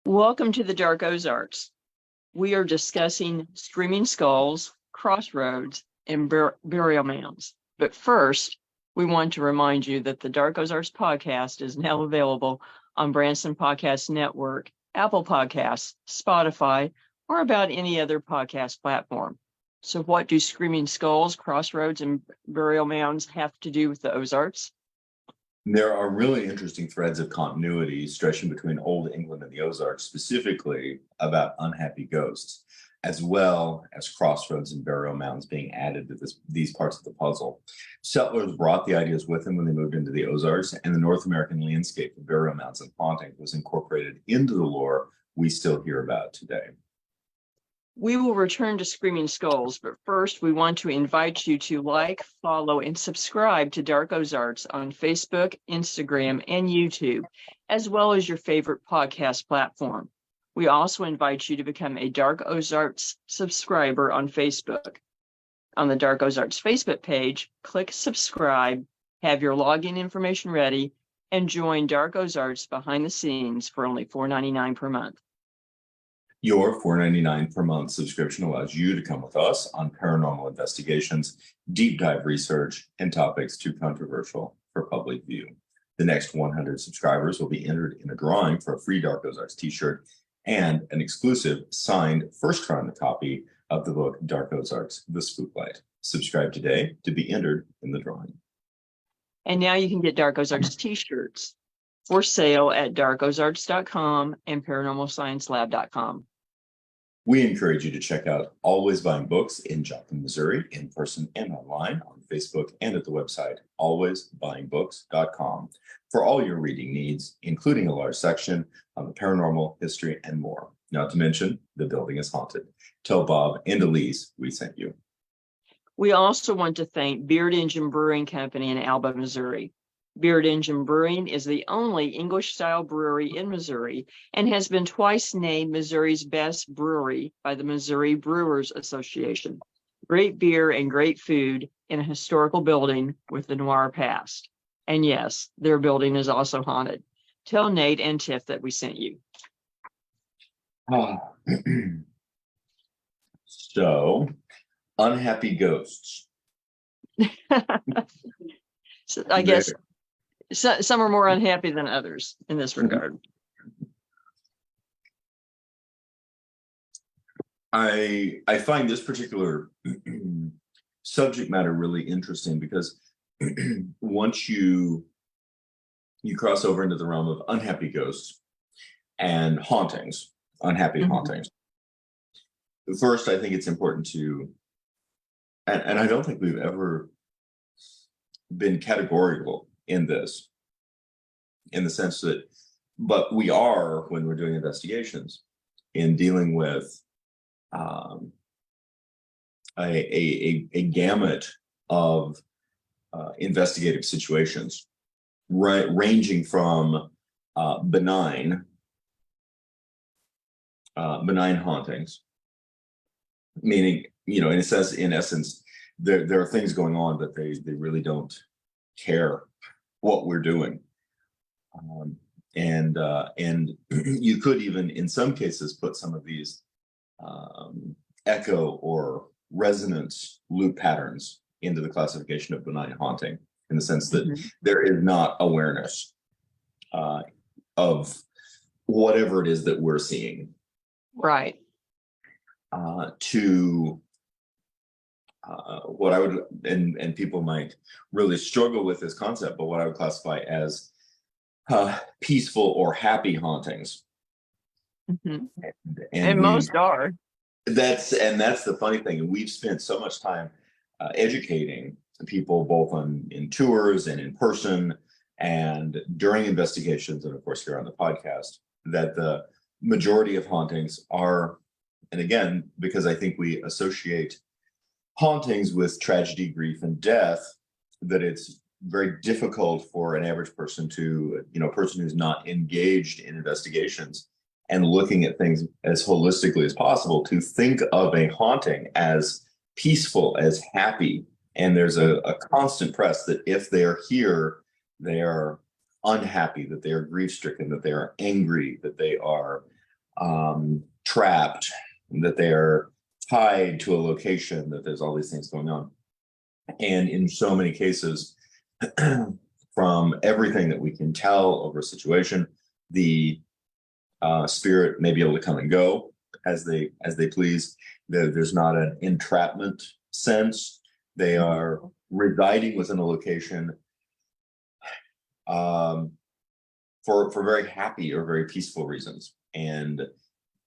Welcome to the Dark Ozarks. We are discussing screaming skulls, crossroads, and burial mounds. But first, we want to remind you that the Dark Ozarks podcast is now available on Branson Podcast Network, Apple Podcasts, Spotify, or about any other podcast platform. So what do screaming skulls, crossroads, and burial mounds have to do with the Ozarks? There are really interesting threads of continuity stretching between Old England and the Ozarks, specifically about unhappy ghosts, as well as crossroads and burial mounds being added to these parts of the puzzle. Settlers brought the ideas with them when they moved into the Ozarks, and the North American landscape of burial mounds and haunting was incorporated into the lore we still hear about today. We will return to Screaming Skulls, but first we want to invite you to like, follow, and subscribe to Dark Ozarks on Facebook, Instagram, and YouTube, as well as your favorite podcast platform. We also invite you to become a Dark Ozarks subscriber on Facebook. On the Dark Ozarks Facebook page, click subscribe, have your login information ready, and join Dark Ozarks behind the scenes for only $4.99 per month. Your $4.99 per month subscription allows you to come with us on paranormal investigations, deep dive research, and topics too controversial for public view. The next 100 subscribers will be entered in a drawing for a free Dark Ozarks t-shirt and an exclusive signed first round copy of the book Dark Ozarks, The Spooklight. Subscribe today to be entered in the drawing. And now you can get Dark Ozarks t-shirts for sale at darkozarks.com and paranormalsciencelab.com. We encourage you to check out Always Buying Books in Joplin, Missouri, in person and online on Facebook and at the website alwaysbuyingbooks.com for all your reading needs, including a large section on the paranormal, history, and more. Not to mention, the building is haunted. Tell Bob and Elise we sent you. We also want to thank Beard Engine Brewing Company in Alba, Missouri. Beard Engine Brewing is the only English-style brewery in Missouri and has been twice named Missouri's best brewery by the Missouri Brewers Association. Great beer and great food in a historical building with a noir past. And yes, their building is also haunted. Tell Nate and Tiff that we sent you. So, unhappy ghosts. So I guess some are more unhappy than others in this regard. I find this particular subject matter really interesting because once you cross over into the realm of unhappy ghosts and hauntings, unhappy hauntings. First, I think it's important to, and I don't think we've ever been categorical in this, in the sense that, but we are when we're doing investigations in dealing with a gamut of investigative situations, ranging from benign hauntings, meaning, in essence, there are things going on that they really don't care what we're doing, and you could even in some cases put some of these echo or resonance loop patterns into the classification of benign haunting, in the sense that there is not awareness of whatever it is that we're seeing, right? To what I would, and people might really struggle with this concept, but what I would classify as peaceful or happy hauntings. And most are. That's the funny thing. And we've spent so much time educating people both in tours and in person and during investigations, and of course here on the podcast, that the majority of hauntings are, and again, because I think we associate hauntings with tragedy, grief, and death, that it's very difficult for an average person to, a person who's not engaged in investigations and looking at things as holistically as possible, to think of a haunting as peaceful, as happy. And there's a constant press that if they are here, they are unhappy, that they are grief-stricken, that they are angry, that they are trapped, that they are tied to a location, that there's all these things going on. And in so many cases, from everything that we can tell over a situation, the spirit may be able to come and go as they please. There's not an entrapment sense. They are residing within a location for very happy or very peaceful reasons. And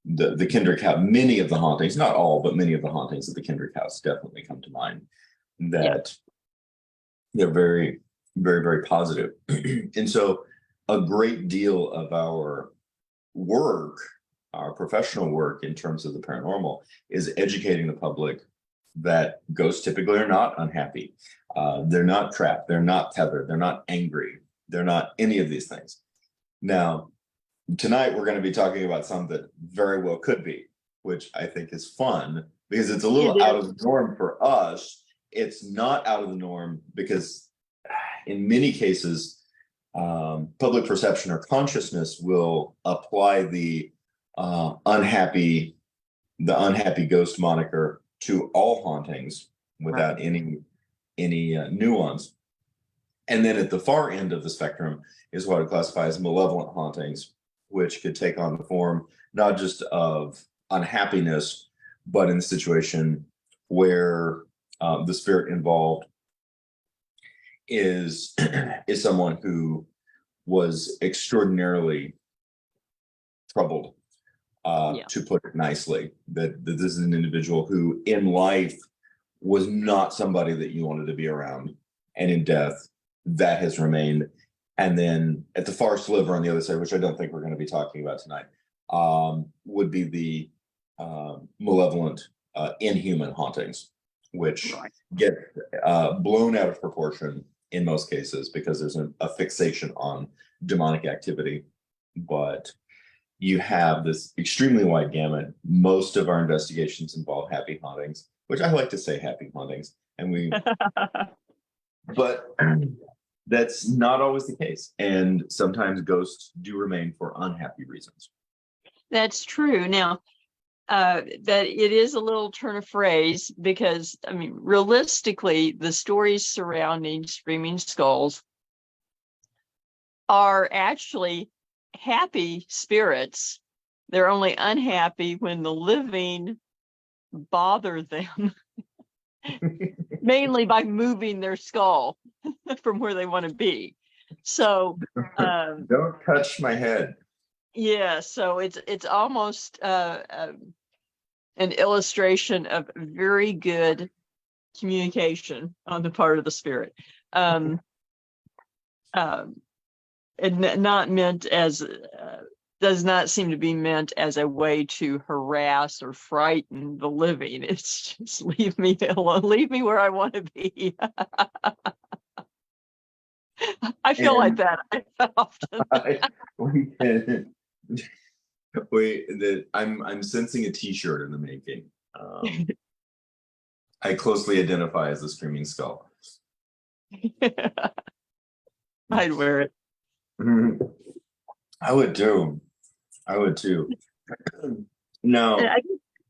the Kendrick House, many of the hauntings, not all, but many of the hauntings of the Kendrick House definitely come to mind, that they're very, very, very positive. And so a great deal of our work, our professional work in terms of the paranormal, is educating the public that ghosts typically are not unhappy. They're not trapped. They're not tethered. They're not angry. They're not any of these things. Now, tonight we're going to be talking about some that very well could be, which I think is fun because it's a little out of the norm for us. It's not out of the norm because in many cases, public perception or consciousness will apply the unhappy ghost moniker to all hauntings without any nuance. And then at the far end of the spectrum is what I classify as malevolent hauntings, which could take on the form not just of unhappiness, but in a situation where the spirit involved is someone who was extraordinarily troubled, to put it nicely. That this is an individual who in life was not somebody that you wanted to be around, and in death that has remained. And then at the far sliver on the other side, which I don't think we're going to be talking about tonight, would be the malevolent inhuman hauntings, which get blown out of proportion in most cases because there's a fixation on demonic activity. But you have this extremely wide gamut. Most of our investigations involve happy hauntings, which I like to say happy hauntings, and but that's not always the case. And sometimes ghosts do remain for unhappy reasons. That's true. Now, that it is a little turn of phrase because, I mean, realistically, the stories surrounding Screaming Skulls are actually happy spirits. They're only unhappy when the living bother them, mainly by moving their skull from where they want to be. So don't touch my head. Yeah, so it's almost an illustration of very good communication on the part of the spirit. And not meant as does not seem to be meant as a way to harass or frighten the living. It's just leave me alone, leave me where I want to be. I feel like that often. I'm sensing a T-shirt in the making. I closely identify as the Screaming Skull. I'd wear it. I would too. No.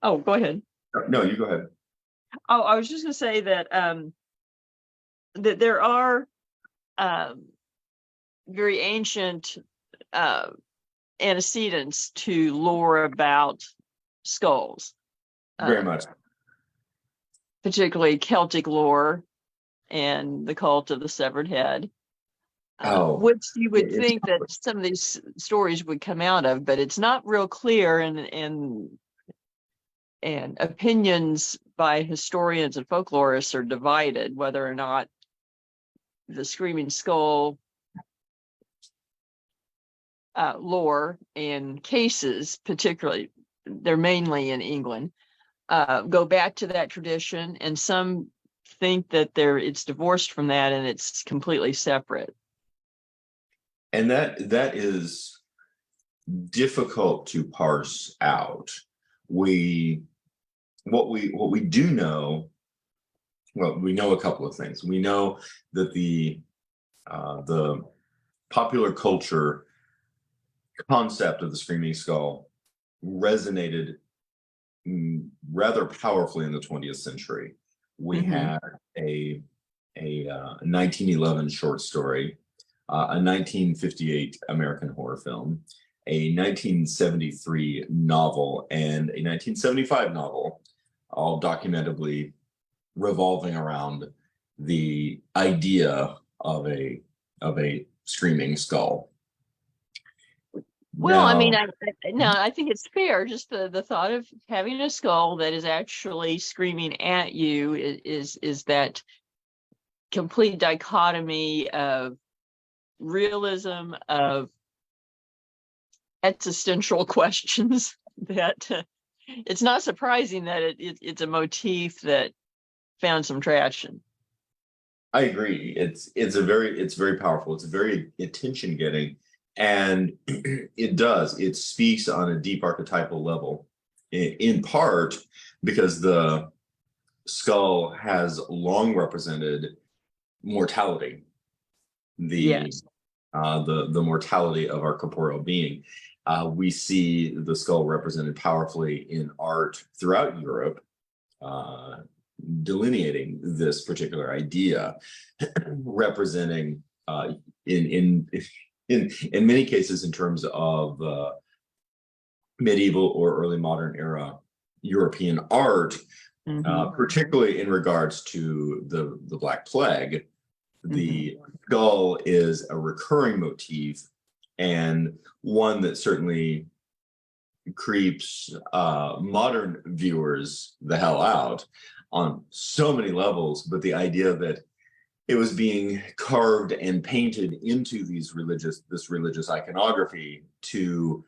Oh, go ahead. No, you go ahead. Oh, I was just going to say that that there are very ancient antecedents to lore about skulls. Very much. Particularly Celtic lore and the cult of the severed head. Which you would think that some of these stories would come out of, but it's not real clear, and opinions by historians and folklorists are divided whether or not the Screaming Skull lore and cases, particularly, they're mainly in England, go back to that tradition, and some think that it's divorced from that and it's completely separate. And that is difficult to parse out. What we do know, well, we know a couple of things. We know that the popular culture concept of the Screaming Skull resonated rather powerfully in the 20th century. We had a 1911 short story, a 1958 American horror film, a 1973 novel, and a 1975 novel, all documentably revolving around the idea of a screaming skull. Well, I mean, Now, I think it's fair. Just the thought of having a skull that is actually screaming at you is that complete dichotomy of realism, of existential questions that it's not surprising that it's a motif that found some traction. I agree. It's very powerful. It's very attention getting, and it speaks on a deep archetypal level, in part because the skull has long represented mortality, the Yes. the mortality of our corporeal being. We see the skull represented powerfully in art throughout Europe, delineating this particular idea, representing in many cases in terms of medieval or early modern era European art, particularly in regards to the Black Plague. The skull is a recurring motif, and one that certainly creeps modern viewers the hell out on so many levels. But the idea that it was being carved and painted into this religious iconography to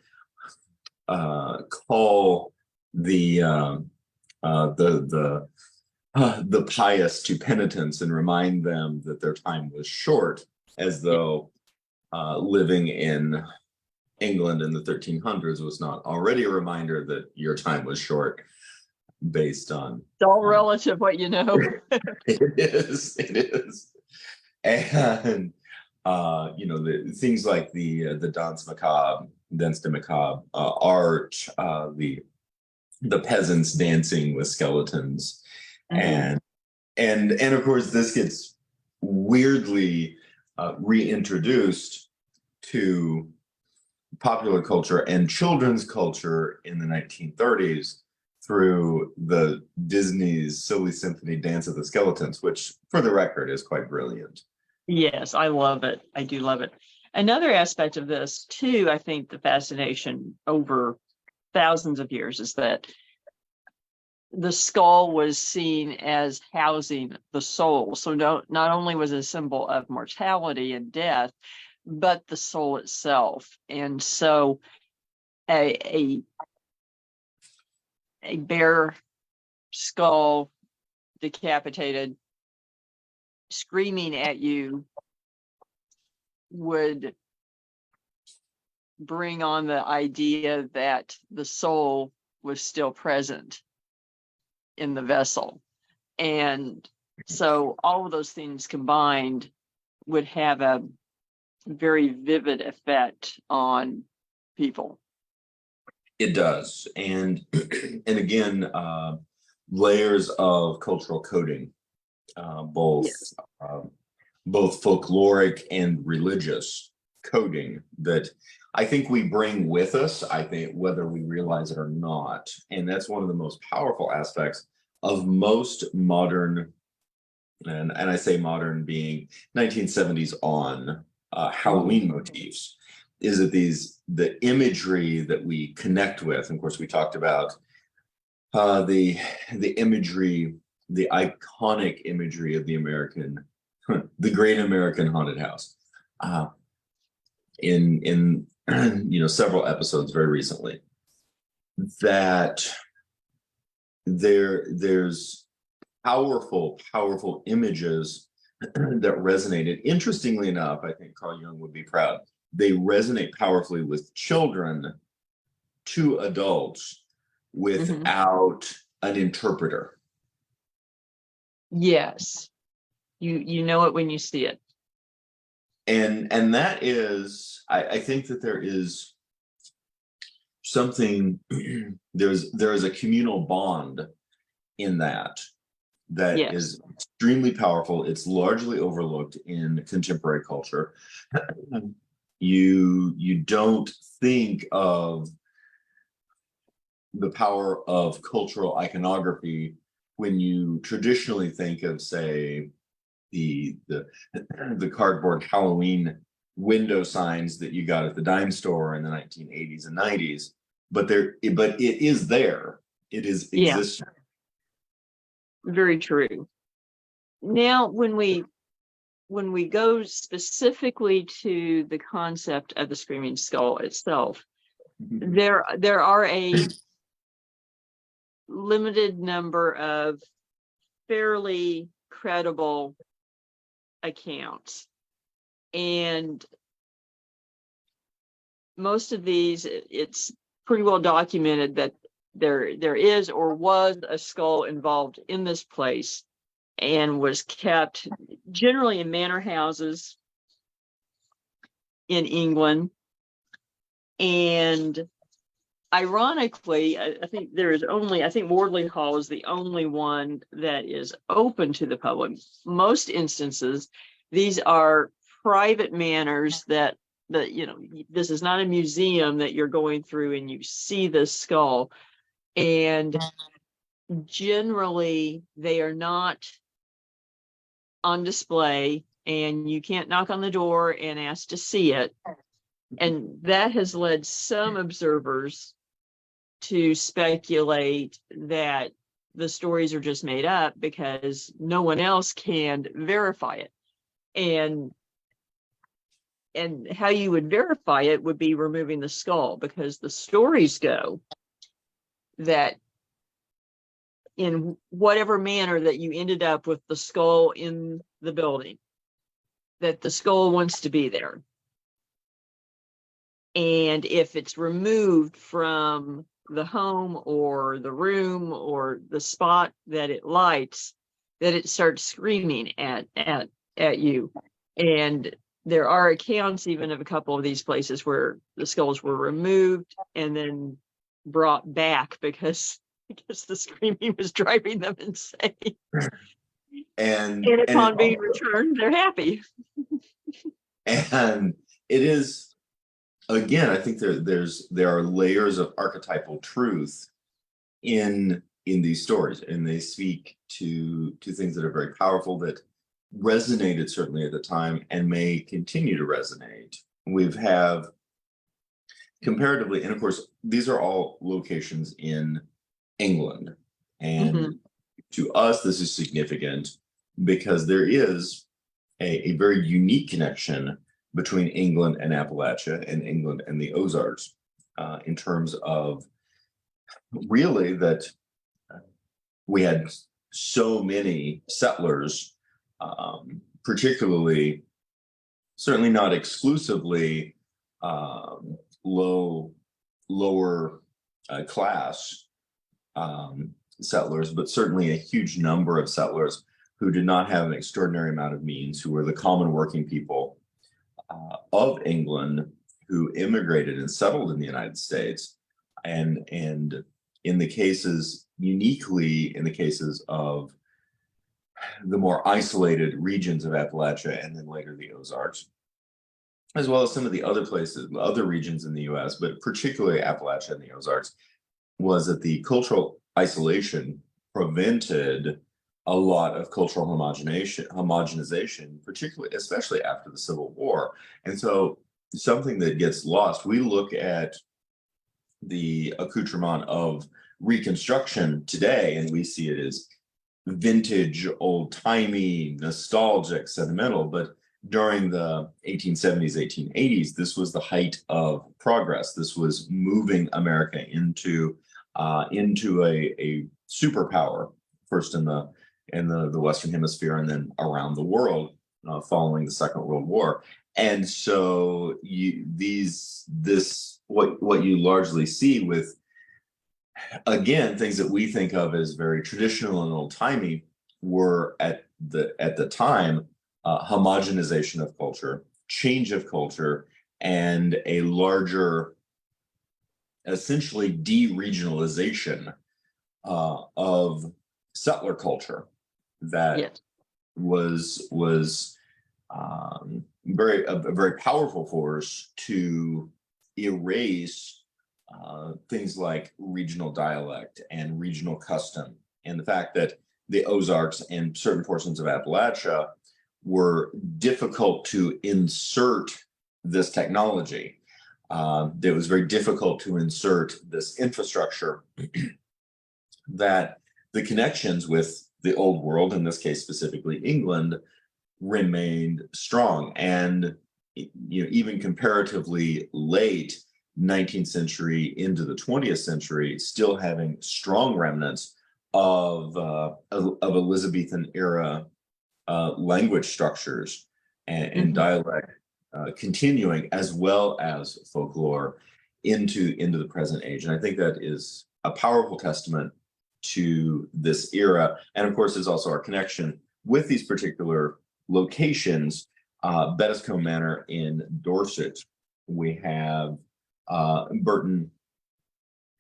call the pious to penitence and remind them that their time was short, as though living in England in the 1300s was not already a reminder that your time was short, based on It's all relative what you know. it is. And the things like the danse macabre, art, the peasants dancing with skeletons, and of course this gets weirdly reintroduced to popular culture and children's culture in the 1930s through the Disney's Silly Symphony Dance of the Skeletons, which, for the record, is quite brilliant. Yes, I love it. I do love it. Another aspect of this, too, I think the fascination over thousands of years is that the skull was seen as housing the soul. So not only was it a symbol of mortality and death, but the soul itself. And so a bare skull, decapitated, screaming at you would bring on the idea that the soul was still present in the vessel. And so all of those things combined would have a very vivid effect on people. It does. And again, layers of cultural coding, both folkloric and religious coding that I think we bring with us, I think, whether we realize it or not. And that's one of the most powerful aspects of most modern, and I say modern being 1970s on, Halloween motifs, is that the imagery that we connect with. And of course, we talked about the imagery, the iconic imagery of the Great American Haunted House, in several episodes very recently. That there's powerful images that resonated. Interestingly enough, I think Carl Jung would be proud. They resonate powerfully with children to adults without an interpreter. Yes. You know it when you see it. And that is, I think that there is something, there is a communal bond in that Yes. is extremely powerful. It's largely overlooked in contemporary culture. You don't think of the power of cultural iconography when you traditionally think of, say, the cardboard Halloween window signs that you got at the dime store in the 1980s and 90s. But it is there. It is Yeah. existing. Very true. Now, when we go specifically to the concept of the Screaming Skull itself, there are a limited number of fairly credible accounts, and most of these, it's pretty well documented that there is or was a skull involved in this place, and was kept generally in manor houses in England. And ironically, I think I think Wardley Hall is the only one that is open to the public. Most instances, these are private manors that this is not a museum that you're going through and you see this skull. And generally, they are not on display, and you can't knock on the door and ask to see it. And that has led some observers to speculate that the stories are just made up because no one else can verify it. And how you would verify it would be removing the skull, because the stories go that in whatever manner that you ended up with the skull in the building, that the skull wants to be there. And if it's removed from the home or the room or the spot that it lights, that it starts screaming at you. And there are accounts even of a couple of these places where the skulls were removed and then brought back because the screaming was driving them insane. And upon being returned, they're happy. And it is, again, I think there are layers of archetypal truth in these stories, and they speak to things that are very powerful, that resonated certainly at the time and may continue to resonate. We've have comparatively, and of course, these are all locations in England. And to us, this is significant because there is a very unique connection between England and Appalachia, and England and the Ozarks, in terms of really that we had so many settlers, particularly, certainly not exclusively, lower class settlers, but certainly a huge number of settlers who did not have an extraordinary amount of means, who were the common working people of England, who immigrated and settled in the United States. And in the cases, uniquely in the cases of the more isolated regions of Appalachia and then later the Ozarks, as well as some of the other places, other regions in the US, but particularly Appalachia and the Ozarks, was that the cultural isolation prevented a lot of cultural homogenization, particularly, especially after the Civil War. And so something that gets lost, we look at the accoutrement of Reconstruction today, and we see it as vintage, old-timey, nostalgic, sentimental, but during the 1870s, 1880s, this was the height of progress. This was moving America into a superpower, first in the Western Hemisphere and then around the world, following the Second World War. And so what you largely see with, again, things that we think of as very traditional and old-timey were at the time homogenization of culture, change of culture, and a larger essentially de-regionalization of settler culture that Yes. was a very powerful force to erase things like regional dialect and regional custom, and the fact that the Ozarks and certain portions of Appalachia were difficult to insert this technology. It was very difficult to insert this infrastructure that the connections with the old world, in this case specifically England, remained strong. And even comparatively late 19th century into the 20th century, still having strong remnants of Elizabethan era language structures and dialect continuing, as well as folklore into the present age. And I think that is a powerful testament to this era, and of course is also our connection with these particular locations. Bettiscombe Manor in Dorset, we have Burton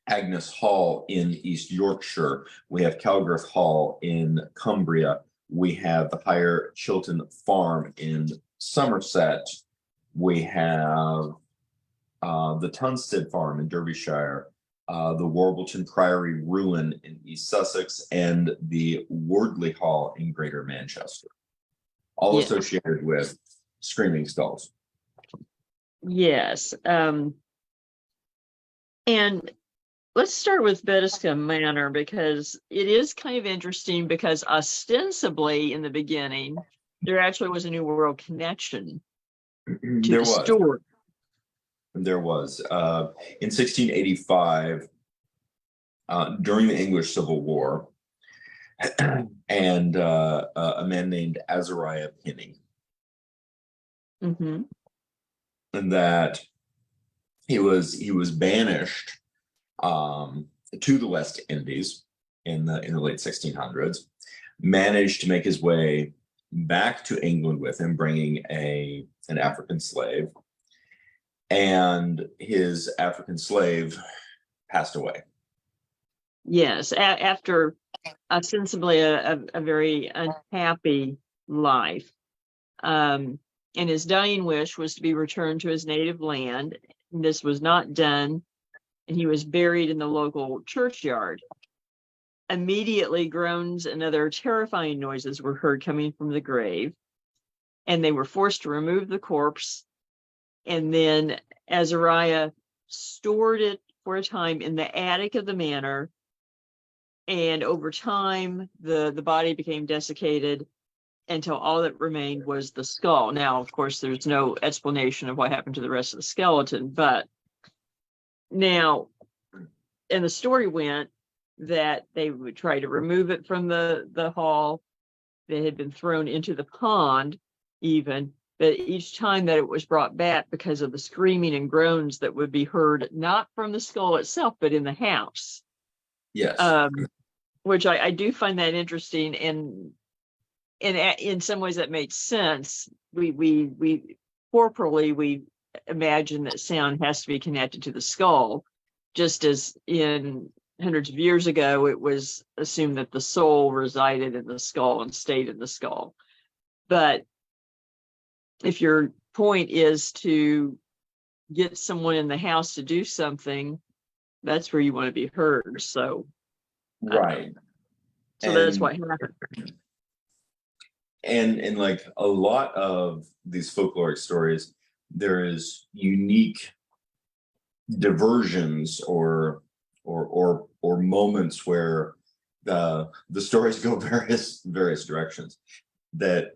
Agnes Hall in East Yorkshire, we have Calgreth Hall in Cumbria, we have the Higher Chilton Farm in Somerset, we have the Tunstead Farm in Derbyshire, the Warbleton Priory Ruin in East Sussex, and the Wardley Hall in Greater Manchester, all associated with screaming skulls. Yes. And let's start with Bettiscombe Manor, because it is kind of interesting, because ostensibly in the beginning, there actually was a New World connection to the story. There was. In 1685, during the English Civil War, and a man named Azariah Penny, and that he was banished to the West Indies in the late 1600s, managed to make his way back to England with him, bringing an African slave, and his African slave passed away. Yes, after ostensibly a very unhappy life. And his dying wish was to be returned to his native land. This was not done, and he was buried in the local churchyard. Immediately, groans and other terrifying noises were heard coming from the grave, and they were forced to remove the corpse. And then Azariah stored it for a time in the attic of the manor, and over time, the body became desiccated until all that remained was the skull. Now, of course, there's no explanation of what happened to the rest of the skeleton, but now, and the story went that they would try to remove it from the hall. They had been thrown into the pond even, but each time that it was brought back, because of the screaming and groans that would be heard, not from the skull itself, but in the house. Yes. Which I do find that interesting, and in some ways that makes sense. We corporally, we imagine that sound has to be connected to the skull, just as in hundreds of years ago, it was assumed that the soul resided in the skull and stayed in the skull. But if your point is to get someone in the house to do something, that's where you want to be heard. So, right. So that's what happened. And like a lot of these folkloric stories, there is unique diversions or moments where the stories go various directions. That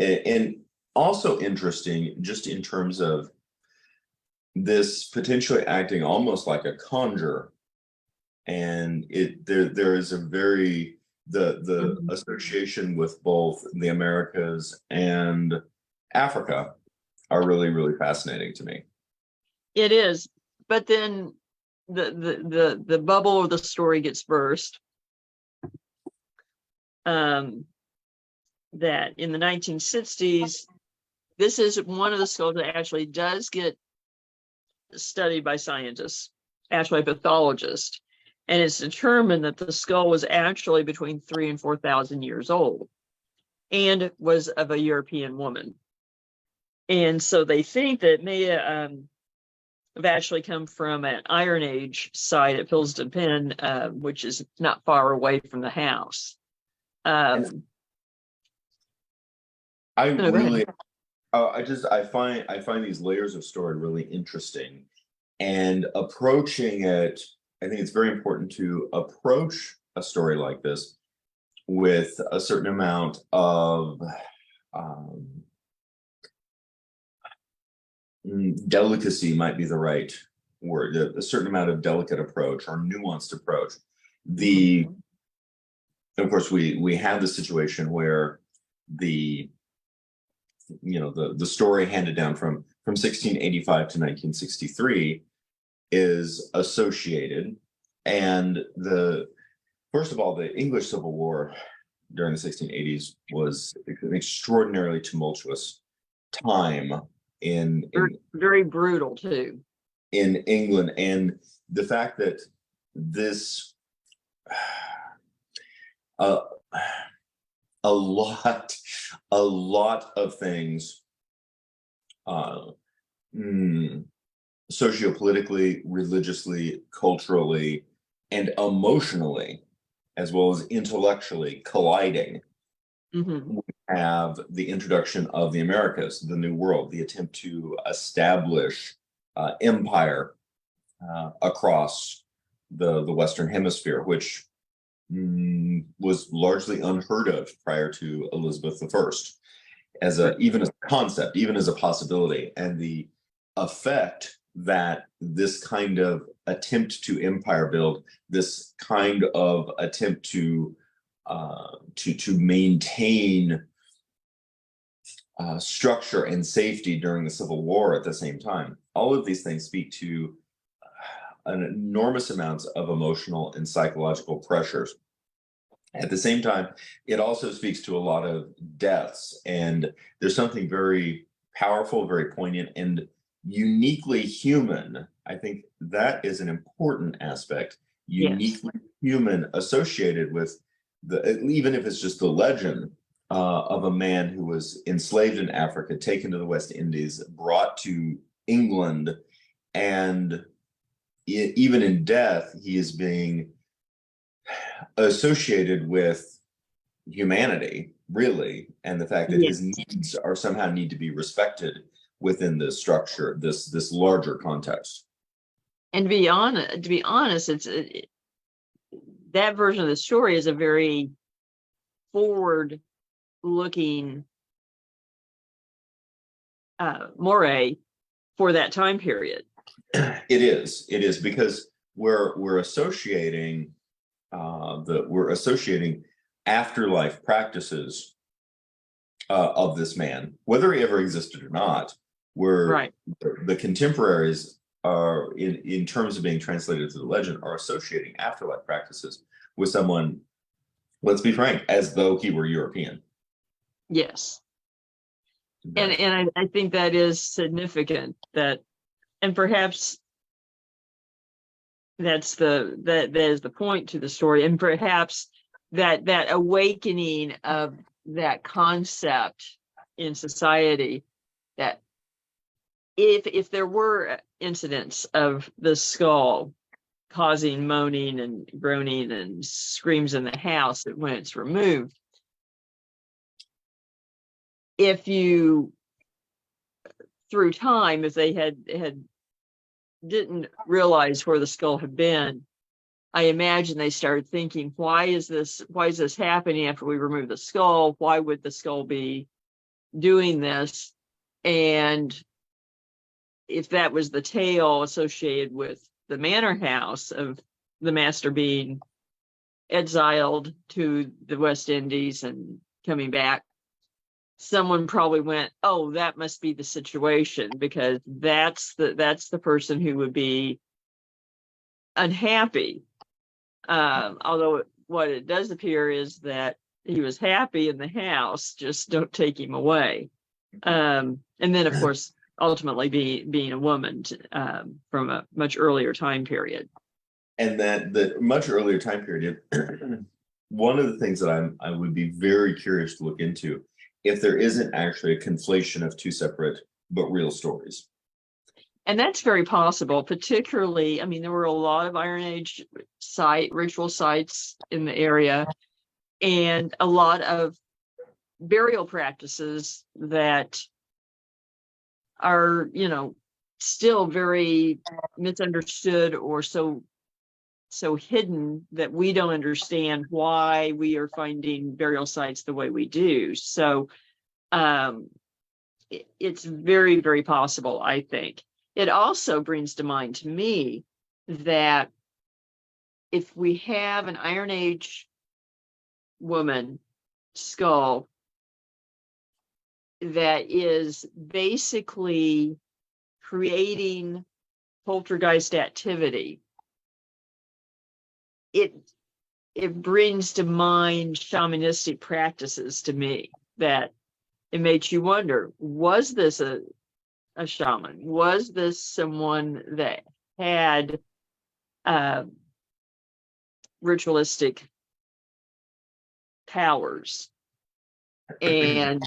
and also interesting, just in terms of this potentially acting almost like a conjure, and there is a very the association with both the Americas and Africa are really fascinating to me. It is, but then the bubble of the story gets burst. That in the 1960s, this is one of the skulls that actually does get studied by scientists. actually a pathologist, and it's determined that the skull was actually between 3,000 and 4,000 years old and was of a European woman. And so they think that it may have actually come from an Iron Age site at Pilsden Pen, which is not far away from the house. I No, go really, ahead. I find these layers of story really interesting, and approaching it, I think it's very important to approach a story like this with a certain amount of um, delicacy might be the right word, a certain amount of delicate approach or nuanced approach. The Of course, we have the situation where the the story handed down from 1685 to 1963 is associated, and the first of all, the English Civil War during the 1680s was an extraordinarily tumultuous time in Very brutal too. in England, and the fact that this uh, a lot of things sociopolitically, religiously, culturally, and emotionally, as well as intellectually colliding. Mm-hmm. We have the introduction of the Americas, the New World, the attempt to establish empire across the Western Hemisphere, which was largely unheard of prior to Elizabeth I, even as a concept, even as a possibility, and the effect that this kind of attempt to empire build, this kind of attempt to maintain structure and safety during the Civil War at the same time. All of these things speak to an enormous amounts of emotional and psychological pressures. At the same time, it also speaks to a lot of deaths, and there's something very powerful, very poignant, and uniquely human. I think that is an important aspect, uniquely human, associated with even if it's just the legend of a man who was enslaved in Africa, taken to the West Indies, brought to England, and even in death, he is being associated with humanity, really, and the fact that his needs are somehow need to be respected within this structure, this larger context. And to be honest, it's that version of the story is a very forward-looking moray for that time period. It is because we're associating afterlife practices of this man, whether he ever existed or not. Where the contemporaries are, in terms of being translated to the legend, are associating afterlife practices with someone, let's be frank, as though he were European. Yes. And I think that is significant, that, and perhaps that is the point to the story, and perhaps that awakening of that concept in society, that if there were incidents of the skull causing moaning and groaning and screams in the house when it's removed, if you, through time, if they had didn't realize where the skull had been, I imagine they started thinking, why is this happening after we remove the skull? Why would the skull be doing this? And if that was the tale associated with the manor house of the master being exiled to the West Indies and coming back, someone probably went, oh, that must be the situation, because that's the person who would be unhappy. Although what it does appear is that he was happy in the house, just don't take him away. And then, of course, ultimately being a woman from a much earlier time period. And that the much earlier time period, one of the things that I would be very curious to look into, if there isn't actually a conflation of two separate but real stories. And that's very possible, particularly, I mean, there were a lot of Iron Age ritual sites in the area, and a lot of burial practices that are, still very misunderstood, or so hidden that we don't understand why we are finding burial sites the way we do. So it's very, very possible, I think. It also brings to mind to me that if we have an Iron Age woman skull that is basically creating poltergeist activity, it brings to mind shamanistic practices to me, that it makes you wonder, was this a shaman? Was this someone that had ritualistic powers and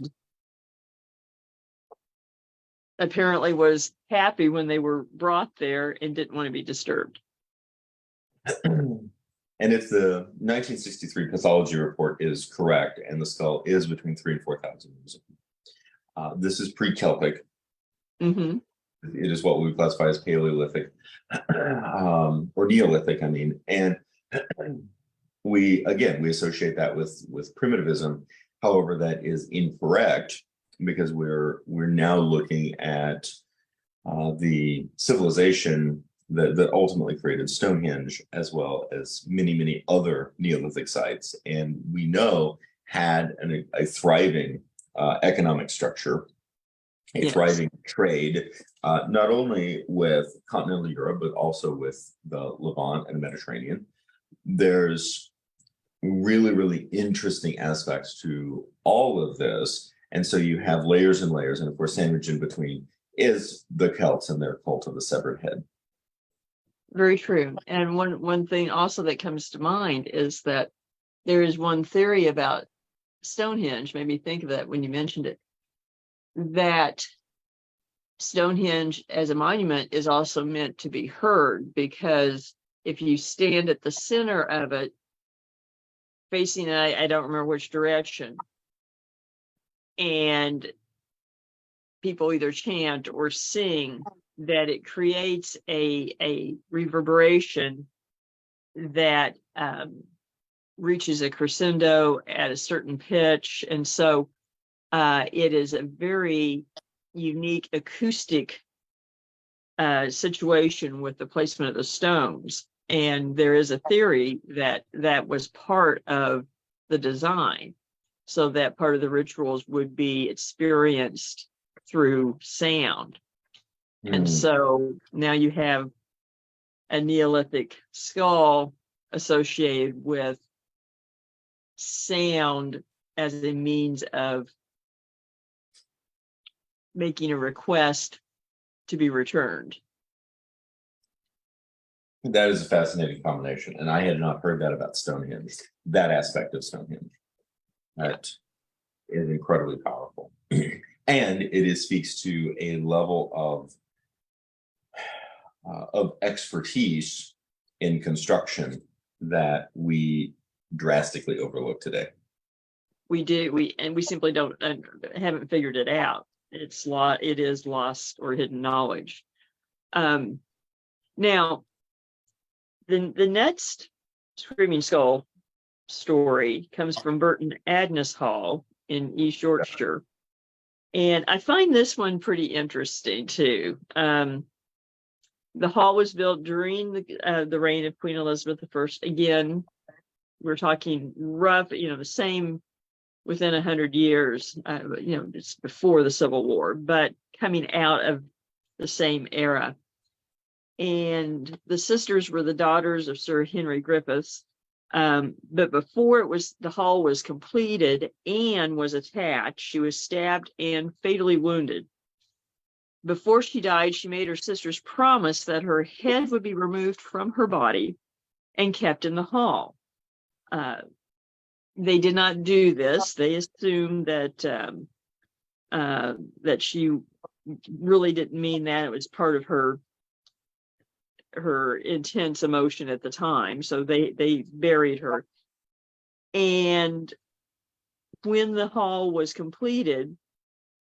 apparently was happy when they were brought there and didn't want to be disturbed? And if the 1963 pathology report is correct, and the skull is between 3,000 and 4,000 years old, this is pre-Celtic. Mm-hmm. It is what we would classify as Paleolithic, or Neolithic, I mean. And we associate that with primitivism. However, that is incorrect, because we're now looking at the civilization that ultimately created Stonehenge, as well as many, many other Neolithic sites, and we know had a thriving economic structure, a thriving trade, not only with continental Europe, but also with the Levant and the Mediterranean. There's really, really interesting aspects to all of this. And so you have layers and layers, and of course, sandwiched in between is the Celts and their cult of the severed head. Very true. And one thing also that comes to mind is that there is one theory about Stonehenge, made me think of that when you mentioned it, that Stonehenge as a monument is also meant to be heard, because if you stand at the center of it, facing, I don't remember which direction, and people either chant or sing, that it creates a reverberation that reaches a crescendo at a certain pitch. And so it is a very unique acoustic situation with the placement of the stones. And there is a theory that that was part of the design, so that part of the rituals would be experienced through sound. And so now you have a Neolithic skull associated with sound as a means of making a request to be returned. That is a fascinating combination, and I had not heard that about Stonehenge, that aspect of Stonehenge. That is incredibly powerful. And it speaks to a level of expertise in construction that we drastically overlook today. We do, we simply haven't figured it out. It is lost or hidden knowledge. Now, the next Screaming Skull story comes from Burton Agnes Hall in East Yorkshire, and I find this one pretty interesting too. The hall was built during the reign of Queen Elizabeth I. Again, we're talking rough, the same within 100 years, it's before the Civil War, but coming out of the same era. And the sisters were the daughters of Sir Henry Griffiths. But before the hall was completed, Anne was attacked. She was stabbed and fatally wounded. before she died, she made her sisters promise that her head would be removed from her body and kept in the hall. They did not do this. They assumed that that she really didn't mean that. It was part of her intense emotion at the time. So they buried her. And when the hall was completed,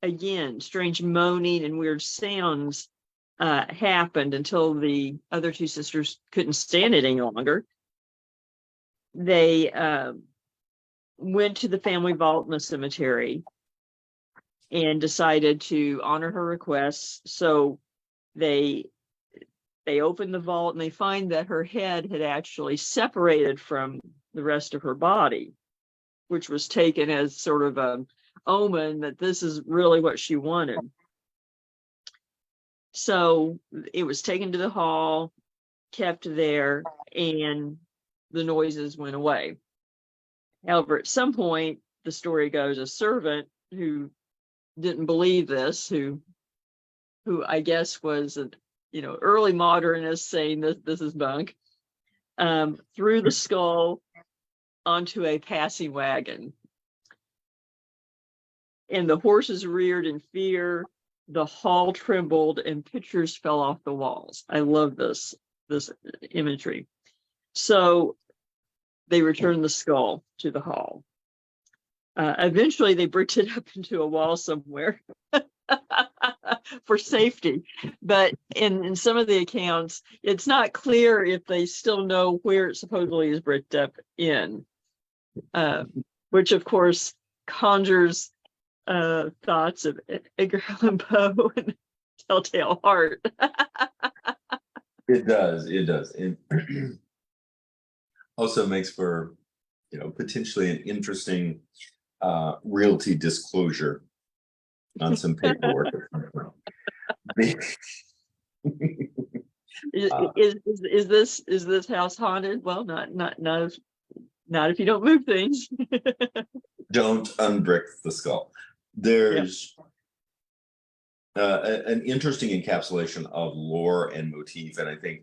again, strange moaning and weird sounds happened until the other two sisters couldn't stand it any longer. They went to the family vault in the cemetery and decided to honor her requests. So they open the vault and they find that her head had actually separated from the rest of her body, which was taken as sort of an omen that this is really what she wanted. So it was taken to the hall, kept there, and the noises went away. However, at some point, the story goes, a servant who didn't believe this, who I guess was a early modernist saying this is bunk, threw the skull onto a passing wagon. And the horses reared in fear, the hall trembled, and pictures fell off the walls. I love this imagery. So they returned the skull to the hall. Eventually, they bricked it up into a wall somewhere for safety. But in some of the accounts, it's not clear if they still know where it supposedly is bricked up in, which, of course, conjures thoughts of Edgar Allan Poe and Telltale Heart. It does. It also makes for, potentially an interesting realty disclosure on some paperwork. Is this house haunted? Well, not if you don't move things. Don't unbrick the skull. There's an interesting encapsulation of lore and motif, and I think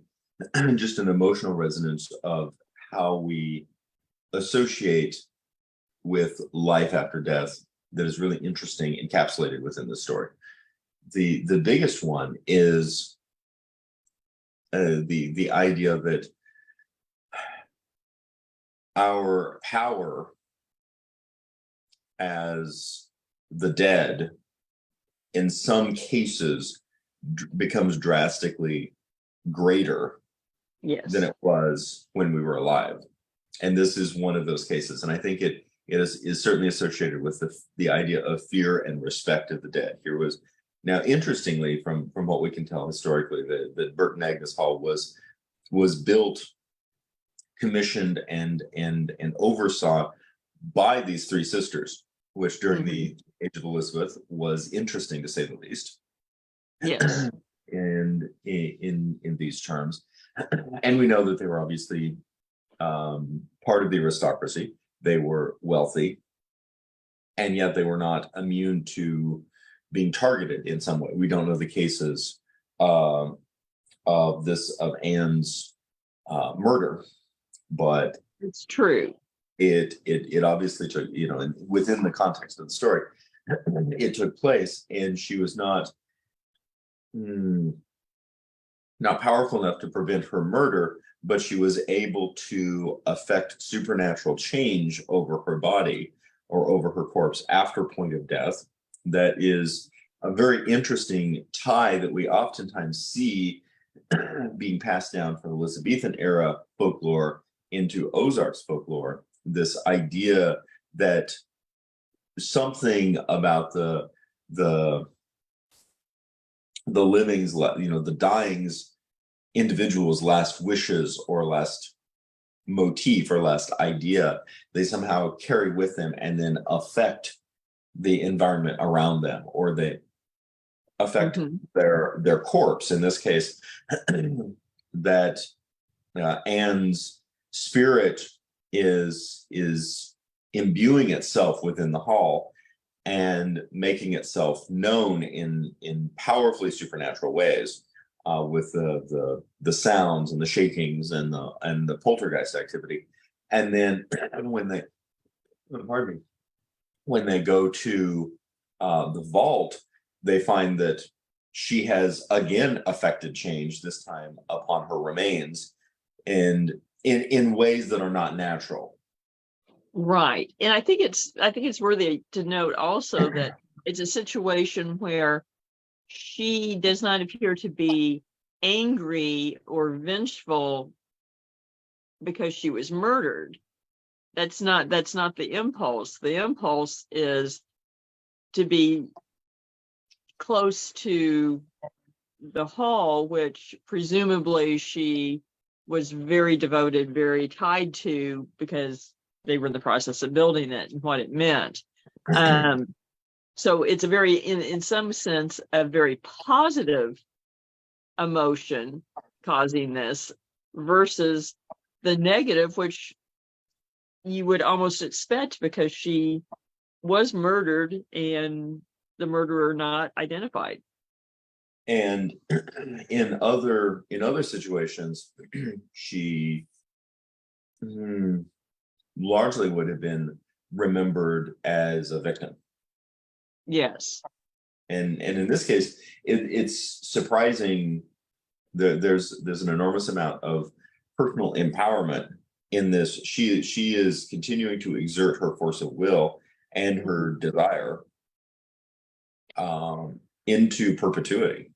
just an emotional resonance of how we associate with life after death that is really interesting, encapsulated within the story. The biggest one is the idea that our power as the dead in some cases becomes drastically greater than it was when we were alive. And this is one of those cases. And I think it is certainly associated with the idea of fear and respect of the dead. Here was, now interestingly, from what we can tell historically, the Burton Agnes Hall was built, commissioned, and oversaw by these three sisters, which during the age of Elizabeth was interesting, to say the least. Yes. And in these terms, and we know that they were obviously part of the aristocracy. They were wealthy, and yet they were not immune to being targeted in some way. We don't know the cases of Anne's murder, but it's true. It obviously took, within the context of the story, it took place, and she was not powerful enough to prevent her murder, but she was able to affect supernatural change over her body or over her corpse after point of death. That is a very interesting tie that we oftentimes see being passed down from Elizabethan era folklore into Ozarks folklore. This idea that something about the living's, the dying's individual's last wishes or last motif or last idea, they somehow carry with them and then affect the environment around them, or they affect their corpse. In this case, that Anne's spirit is imbuing itself within the hall, and making itself known in powerfully supernatural ways, with the sounds and the shakings and the poltergeist activity. And then when they, pardon me, when they go to the vault, they find that she has again affected change, this time upon her remains, and in ways that are not natural. Right. And I think it's worthy to note also that it's a situation where she does not appear to be angry or vengeful because she was murdered. That's not the impulse. The impulse is to be close to the hall, which presumably she was very devoted, very tied to, because they were in the process of building it and what it meant. So it's a very, in some sense, a very positive emotion causing this versus the negative, which you would almost expect because she was murdered and the murderer not identified. And in other situations, she largely would have been remembered as a victim. Yes. And in this case, it's surprising that there's an enormous amount of personal empowerment in this. She is continuing to exert her force of will and her desire into perpetuity.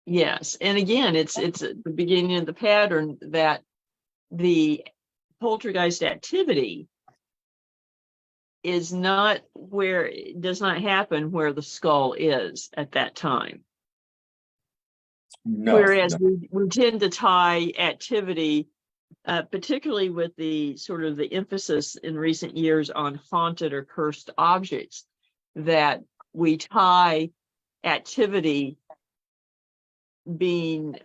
Yes. And again, it's at the beginning of the pattern that the poltergeist activity is not where, it does not happen where the skull is at that time. No, Whereas we tend to tie activity, particularly with the sort of the emphasis in recent years on haunted or cursed objects, that we tie activity being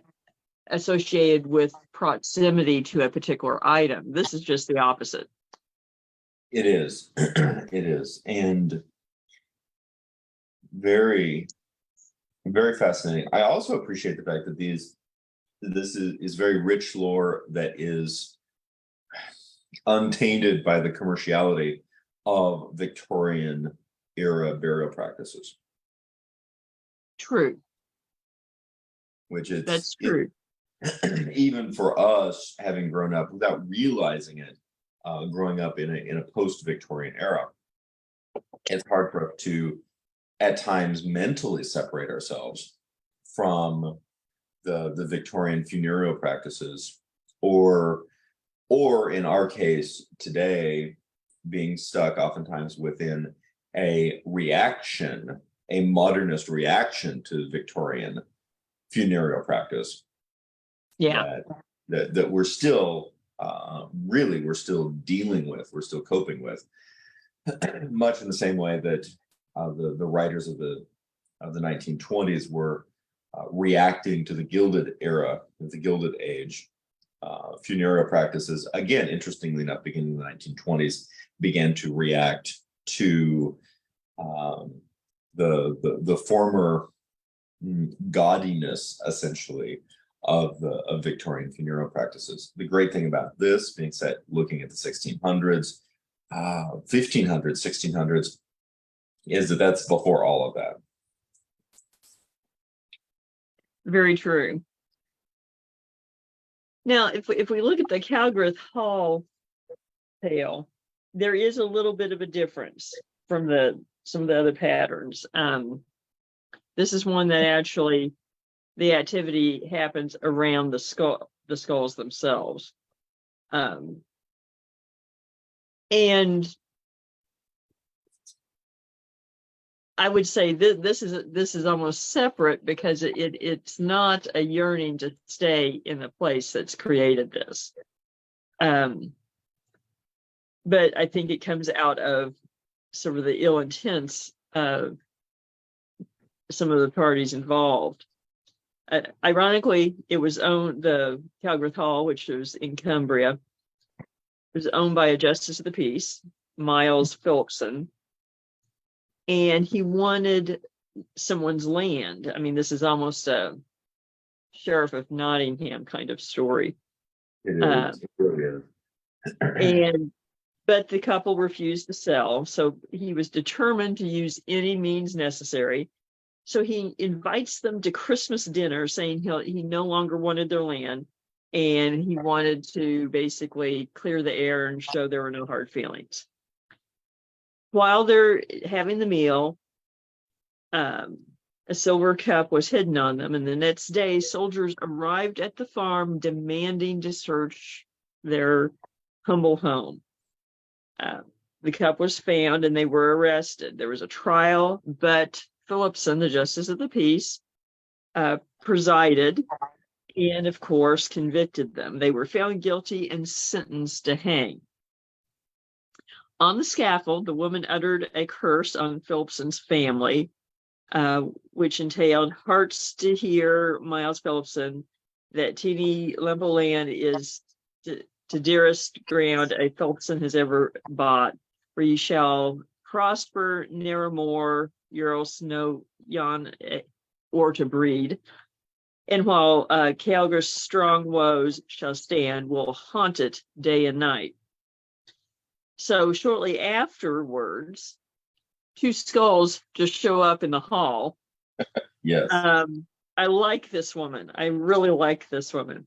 associated with proximity to a particular item. This is just the opposite. it is. It is. And very, very fascinating. I also appreciate the fact that this is very rich lore that is untainted by the commerciality of Victorian era burial practices. True. Which That's true. Even for us, having grown up without realizing it, growing up in a post-Victorian era, it's hard for us to at times mentally separate ourselves from the Victorian funereal practices, or in our case today, being stuck oftentimes within a modernist reaction to Victorian funereal practice. Yeah. That we're still we're still dealing with, we're still coping with, much in the same way that the writers of the 1920s were reacting to the Gilded era, the Gilded Age. Funereal practices, again, interestingly enough, beginning in the 1920s, began to react to the former gaudiness, essentially, of Victorian funeral practices. The great thing about this being set looking at the 1600s, 1500s, 1600s, is that that's before all of that. Very true. Now, if we look at the Calgreth Hall tale, there is a little bit of a difference from some of the other patterns. This is one that actually the activity happens around the skulls themselves. And I would say this is almost separate because it's not a yearning to stay in the place that's created this. But I think it comes out of sort of the ill intents of some of the parties involved. Ironically, it was owned, the Calgreth Hall, which was in Cumbria, was owned by a justice of the peace, Miles Phillipson. and he wanted someone's land. I mean, this is almost a Sheriff of Nottingham kind of story. It Uh, is. It really is. and but the couple refused to sell, so he was determined to use any means necessary. So he invites them to Christmas dinner, saying he no longer wanted their land, and he wanted to basically clear the air and show there were no hard feelings. While they're having the meal, a silver cup was hidden on them, and the next day, soldiers arrived at the farm demanding to search their humble home. The cup was found, and they were arrested. There was a trial, but Phillipson, the justice of the peace, presided and, of course, convicted them. They were found guilty and sentenced to hang. On the scaffold, the woman uttered a curse on Phillipson's family, which entailed hearts to hear Miles Phillipson that teeny lump of land is to dearest ground a Phillipson has ever bought, where you shall prosper nevermore, Earls no yon or to breed. And while Calgar's strong woes shall stand, will haunt it day and night. So shortly afterwards, two skulls just show up in the hall. Yes. I like this woman. I really like this woman.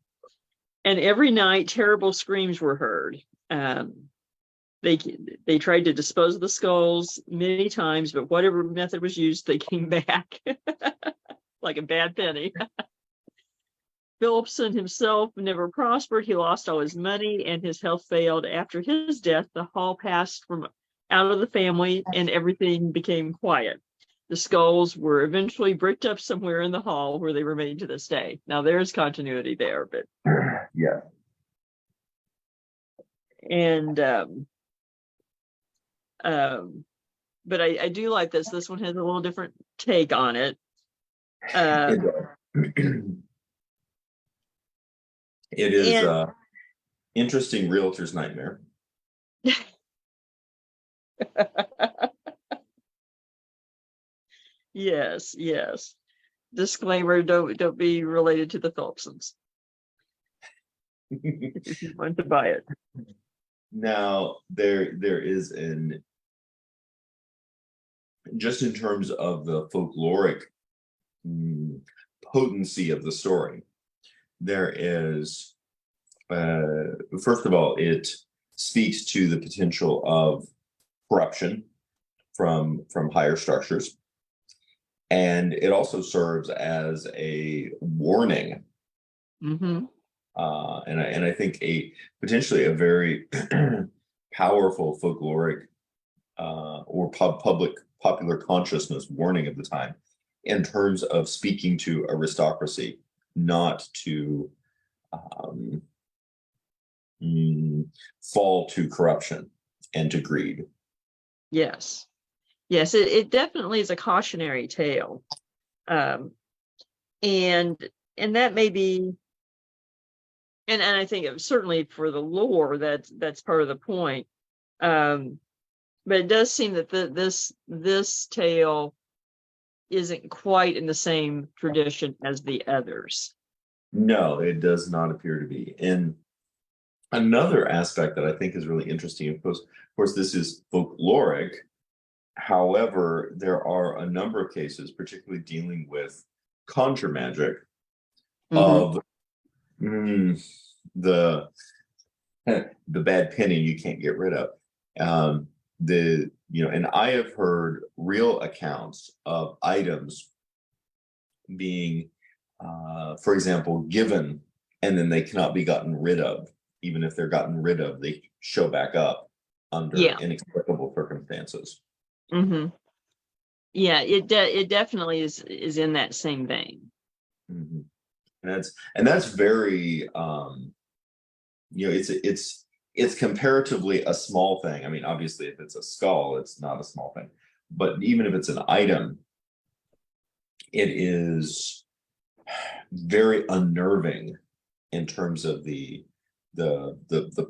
And every night, terrible screams were heard. They tried to dispose of the skulls many times, but whatever method was used, they came back like a bad penny. Phillipson himself never prospered. He lost all his money and his health failed. After his death, the hall passed from out of the family and everything became quiet. The skulls were eventually bricked up somewhere in the hall where they remain to this day. Now there's continuity there, but yeah. And but I do like this. This one has a little different take on it. It is interesting realtor's nightmare. Yes, yes. Disclaimer, don't be related to the Phillipsons if you want to buy it. Now there is just in terms of the folkloric potency of the story, there is first of all, it speaks to the potential of corruption from higher structures, and it also serves as a warning. Mm-hmm. And I think potentially a very powerful folkloric or popular consciousness warning of the time in terms of speaking to aristocracy, not to fall to corruption and to greed. Yes. Yes, it definitely is a cautionary tale. And that may be, and I think it was certainly for the lore, that's part of the point. But it does seem that this tale isn't quite in the same tradition as the others. No, it does not appear to be. And another aspect that I think is really interesting, of course, this is folkloric. However, there are a number of cases, particularly dealing with conjure magic, of the bad penny you can't get rid of. And I have heard real accounts of items being, for example, given, and then they cannot be gotten rid of. Even if they're gotten rid of, they show back up under inexplicable circumstances. Mm-hmm. Yeah, it definitely is in that same vein. Mm-hmm. And that's very it's comparatively a small thing. I mean, obviously, if it's a skull, it's not a small thing. But even if it's an item, it is very unnerving in terms of the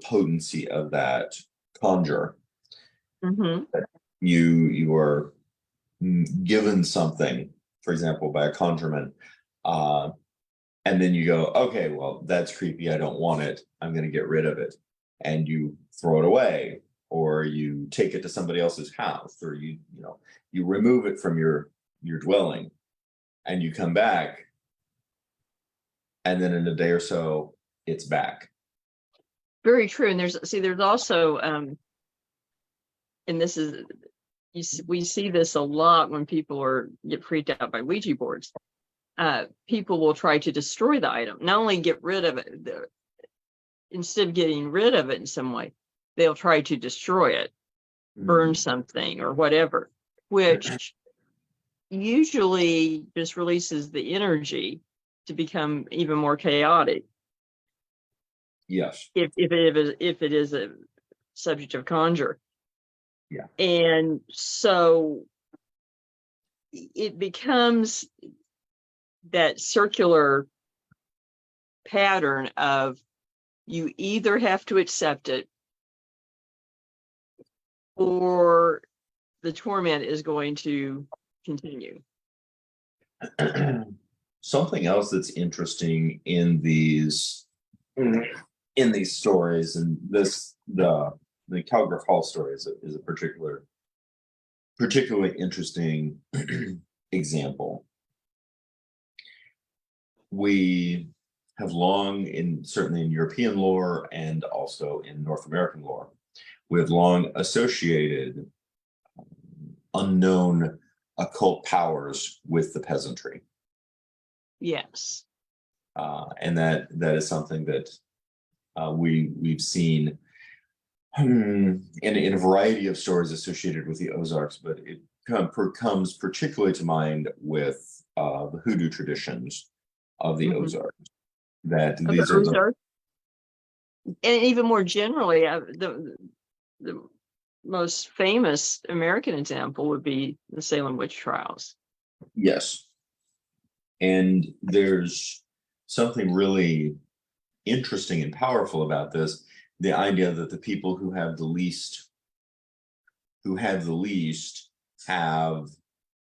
potency of that conjure. Mm-hmm. You are given something, for example, by a conjurement, and then you go, okay, well, that's creepy. I don't want it. I'm going to get rid of it. And you throw it away, or you take it to somebody else's house, or you remove it from your dwelling, and you come back, and then in a day or so, it's back. Very true. And there's also, and this is, we see this a lot when people get freaked out by Ouija boards. People will try to destroy the item, not only get rid of it, instead of getting rid of it in some way, they'll try to destroy it, burn something or whatever, which usually just releases the energy to become even more chaotic. Yes. If it is a subject of conjure. Yeah. And so it becomes that circular pattern of you either have to accept it or the torment is going to continue. Something else that's interesting in these stories, and the Calgary Hall story is a particularly interesting example. We have long, certainly in European lore and also in North American lore, we have long associated unknown occult powers with the peasantry. Yes. And that is something that we've seen in a variety of stories associated with the Ozarks, but it comes particularly to mind with the hoodoo traditions of the Ozarks. That these are the, and even more generally, the most famous American example would be the Salem witch trials. Yes. And there's something really interesting and powerful about this, the idea that the people who have the least have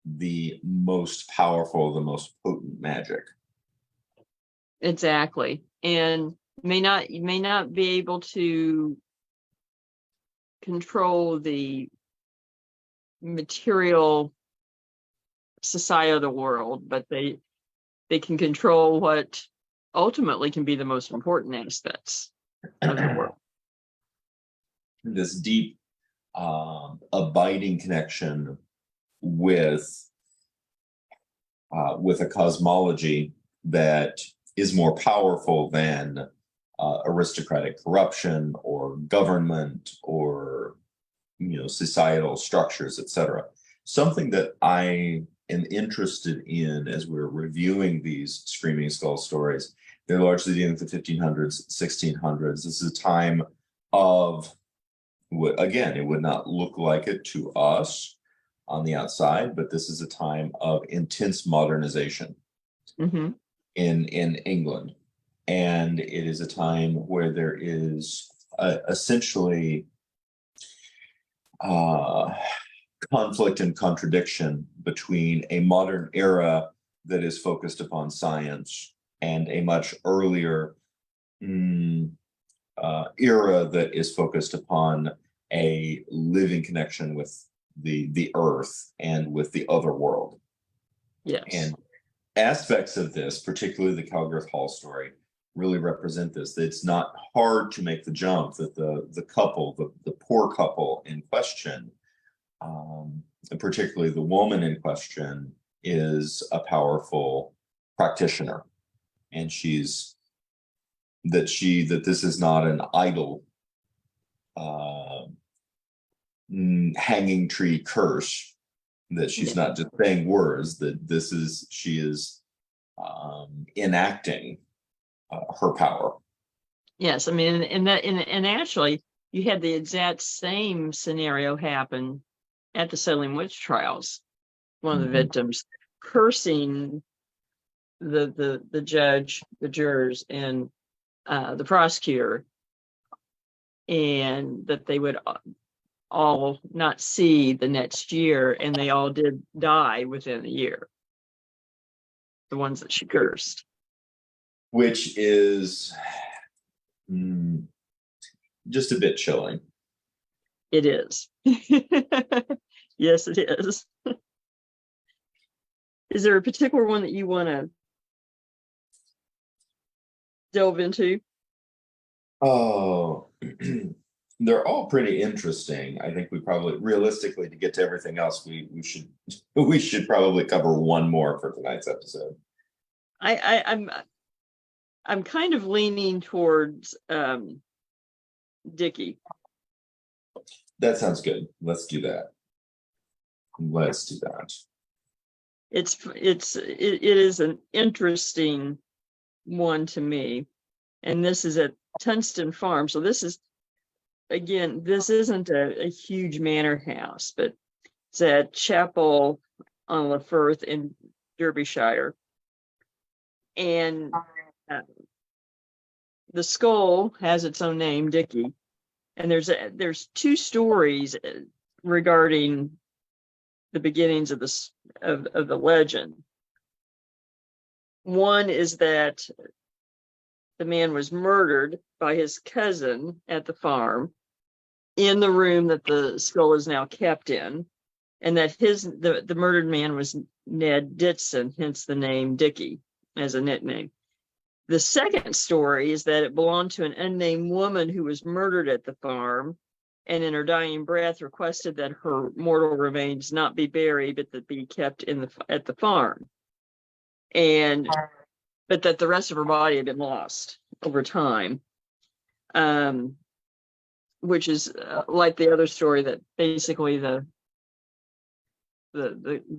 the most powerful, the most potent magic. Exactly. And may not be able to control the material society of the world, but they can control what ultimately can be the most important aspects of the world. This deep, abiding connection with a cosmology that is more powerful than aristocratic corruption or government or societal structures, etc. Something that I am interested in as we're reviewing these Screaming Skull stories. They're largely dealing with the 1500s, 1600s. This is a time of, again, it would not look like it to us on the outside, but this is a time of intense modernization in England. And it is a time where there is essentially conflict and contradiction between a modern era that is focused upon science and a much earlier era that is focused upon a living connection with the earth and with the other world. Yes. And aspects of this, particularly the Calgary Hall story, really represent this. That it's not hard to make the jump that the couple, the poor couple in question, and particularly the woman in question, is a powerful practitioner, and that this is not an idle hanging tree curse, that she's not just saying words, that she is enacting her power. Yes, I mean, and actually, you had the exact same scenario happen at the Salem witch trials. One of the victims cursing the judge, the jurors, and the prosecutor, and that they would all not see the next year, and they all did die within a year. The ones that she cursed. Which is just a bit chilling. It is. Yes, it is. Is there a particular one that you want to delve into? Oh, they're all pretty interesting. I think we probably, realistically, to get to everything else, we should probably cover one more for tonight's episode. I'm kind of leaning towards Dickie. That sounds good. Let's do that. Let's do that. It is an interesting one to me, and this is at Tunston Farm. So this is, again, this isn't a huge manor house, but it's at Chapel on Lafirth in Derbyshire, and the skull has its own name, Dickie, and there's two stories regarding the beginnings of the legend. One is that the man was murdered by his cousin at the farm in the room that the skull is now kept in, and that the murdered man was Ned Ditson, hence the name Dickie as a nickname. The second story is that it belonged to an unnamed woman who was murdered at the farm, and in her dying breath requested that her mortal remains not be buried, but that be kept at the farm, but that the rest of her body had been lost over time, which is like the other story, that basically the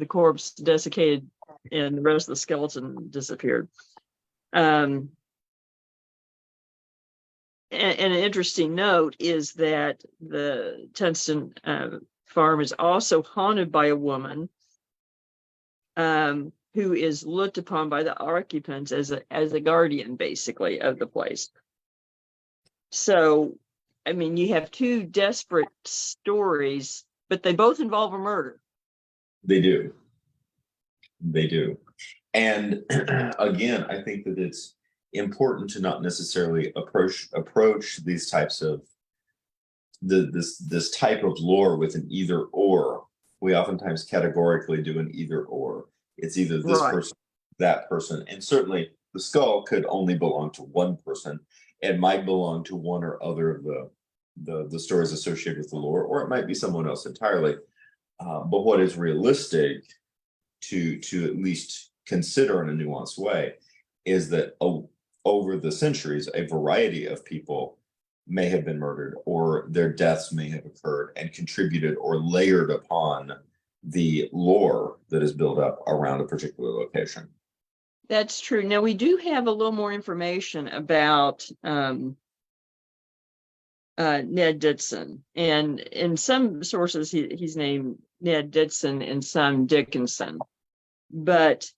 corpse desiccated and the rest of the skeleton disappeared. And an interesting note is that the Tunston farm is also haunted by a woman who is looked upon by the occupants as a guardian, basically, of the place. So, I mean, you have two desperate stories, but they both involve a murder. They do. They do. And again, I think that it's important to not necessarily approach these types of this type of lore with an either or. We oftentimes categorically do an either or. It's either this person, that person, and certainly the skull could only belong to one person. It might belong to one or other of the stories associated with the lore, or it might be someone else entirely. But what is realistic to at least consider in a nuanced way is that over the centuries, a variety of people may have been murdered, or their deaths may have occurred and contributed or layered upon the lore that is built up around a particular location. That's true. Now, we do have a little more information about Ned Ditson, and in some sources he's named Ned Ditson and some Dickinson, but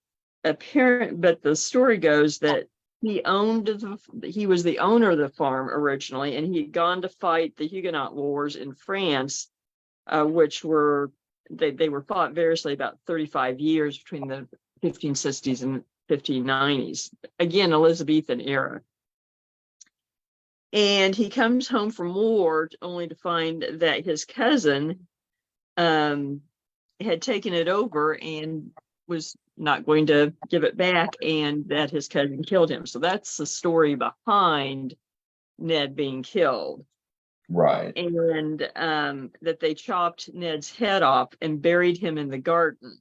the story goes that he was the owner of the farm originally, and he had gone to fight the Huguenot wars in France, which were they were fought variously about 35 years between the 1560s and 1590s, again Elizabethan era. And he comes home from war only to find that his cousin had taken it over and was not going to give it back, and that his cousin killed him. So that's the story behind Ned being killed. Right. And that they chopped Ned's head off and buried him in the garden.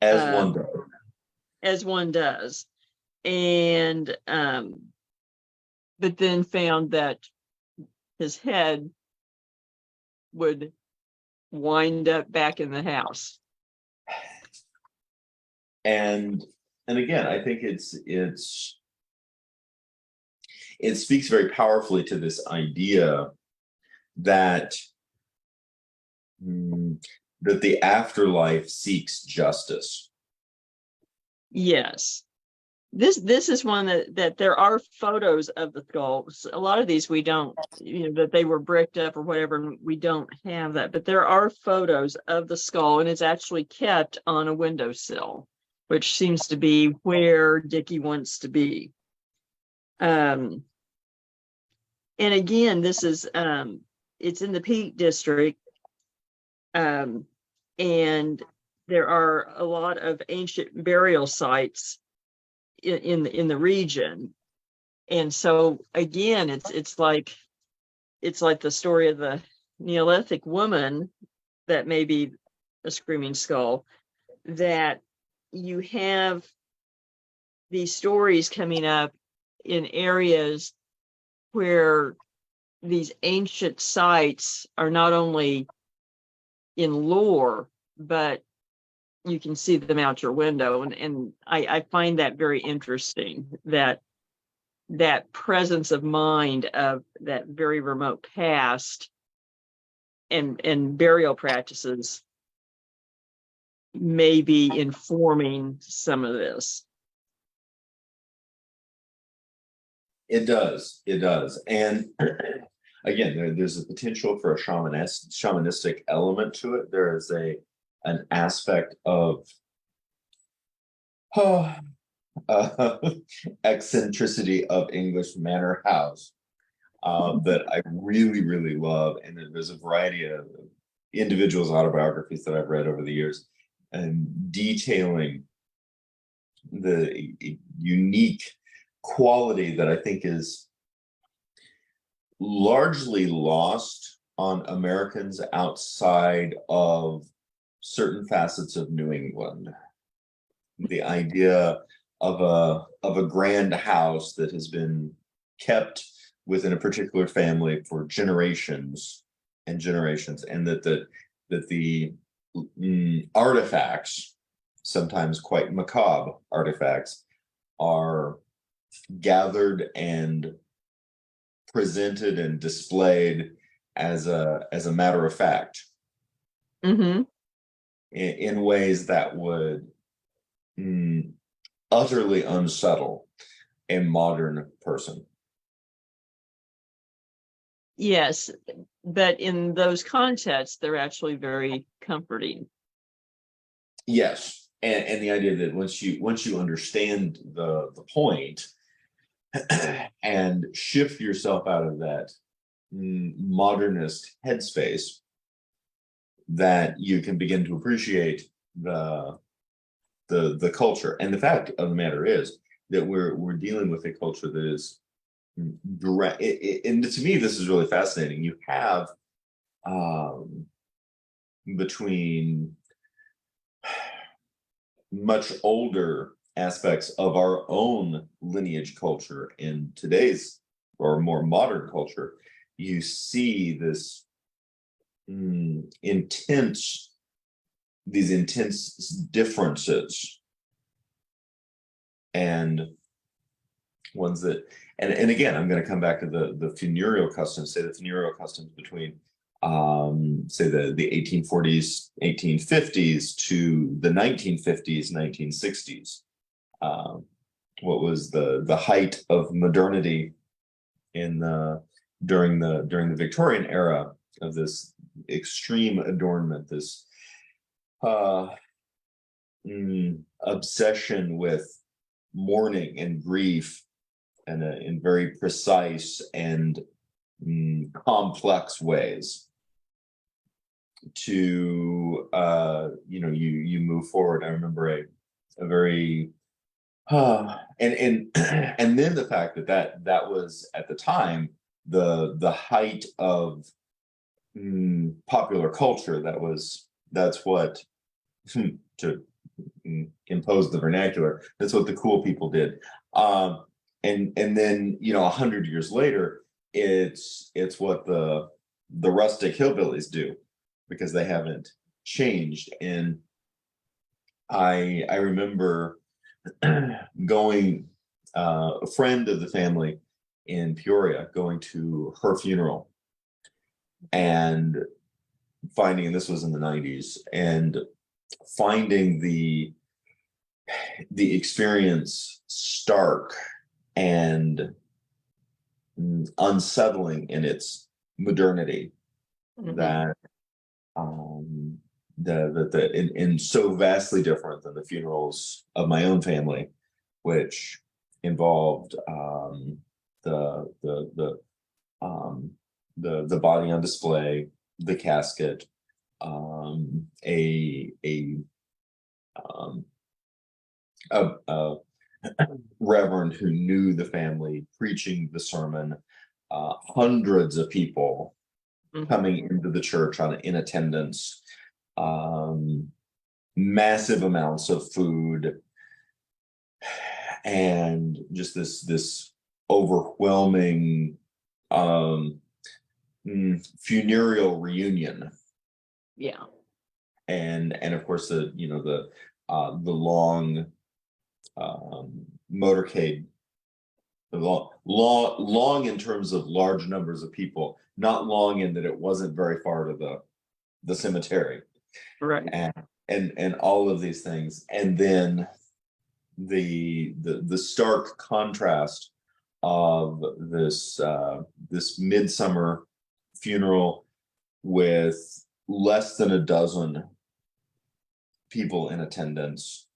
As one does. As one does. And but then found that his head would wind up back in the house. And again, I think it speaks very powerfully to this idea that that the afterlife seeks justice. Yes. This is one that there are photos of the skulls. A lot of these we don't, that they were bricked up or whatever, and we don't have that. But there are photos of the skull, and it's actually kept on a windowsill, which seems to be where Dickie wants to be. And again, this is it's in the Peak District, and there are a lot of ancient burial sites in the region. And so again, it's like the story of the Neolithic woman that may be a screaming skull, that you have these stories coming up in areas where these ancient sites are not only in lore, but you can see them out your window. And I find that very interesting, that presence of mind of that very remote past and burial practices may be informing some of this. It does. And again, there's a potential for a shamanistic element to it. There is an aspect of eccentricity of English manor house that I really, really love. And there's a variety of individuals' autobiographies that I've read over the years, and detailing the unique quality that I think is largely lost on Americans outside of certain facets of New England. The idea of a grand house that has been kept within a particular family for generations and generations, and that the artifacts, sometimes quite macabre artifacts, are gathered and presented and displayed as a matter of fact, in ways that would utterly unsettle a modern person. Yes, but in those contexts, they're actually very comforting. Yes, and the idea that once you understand the point and shift yourself out of that modernist headspace, that you can begin to appreciate the culture. And the fact of the matter is that we're dealing with a culture that is direct. And to me, this is really fascinating. You have between much older aspects of our own lineage culture in today's or more modern culture, you see this intense differences, and ones that, and again, I'm going to come back to the funereal customs, say the funereal customs between say the 1840s, 1850s to the 1950s, 1960s. What was the height of modernity during the Victorian era, of this extreme adornment, this obsession with mourning and grief, and in very precise and complex ways. To you move forward. I remember a very and then the fact that was at the time the height of popular culture. That's what to impose the vernacular. That's what the cool people did. And then 100 years later, it's what the rustic hillbillies do, because they haven't changed. And I remember going, a friend of the family in Peoria, going to her funeral and finding, and this was in the 90s, and finding the the experience stark and unsettling in its modernity that and so vastly different than the funerals of my own family, which involved the the body on display, the casket, a um, a reverend who knew the family preaching the sermon, hundreds of people coming into the church in attendance, massive amounts of food, and just this overwhelming funereal reunion. Yeah. And of course the long motorcade, long in terms of large numbers of people, not long in that it wasn't very far to the cemetery, Right. and all of these things, and then the stark contrast of this midsummer funeral with less than a dozen people in attendance,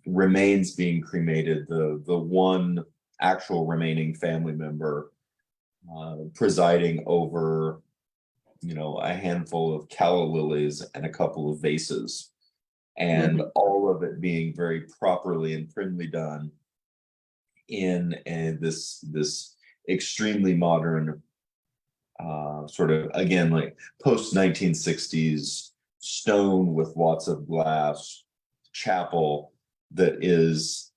remains being cremated, the one actual remaining family member presiding over a handful of calla lilies and a couple of vases, and all of it being very properly and primly done in this extremely modern, sort of, again, like post 1960s stone with lots of glass chapel that is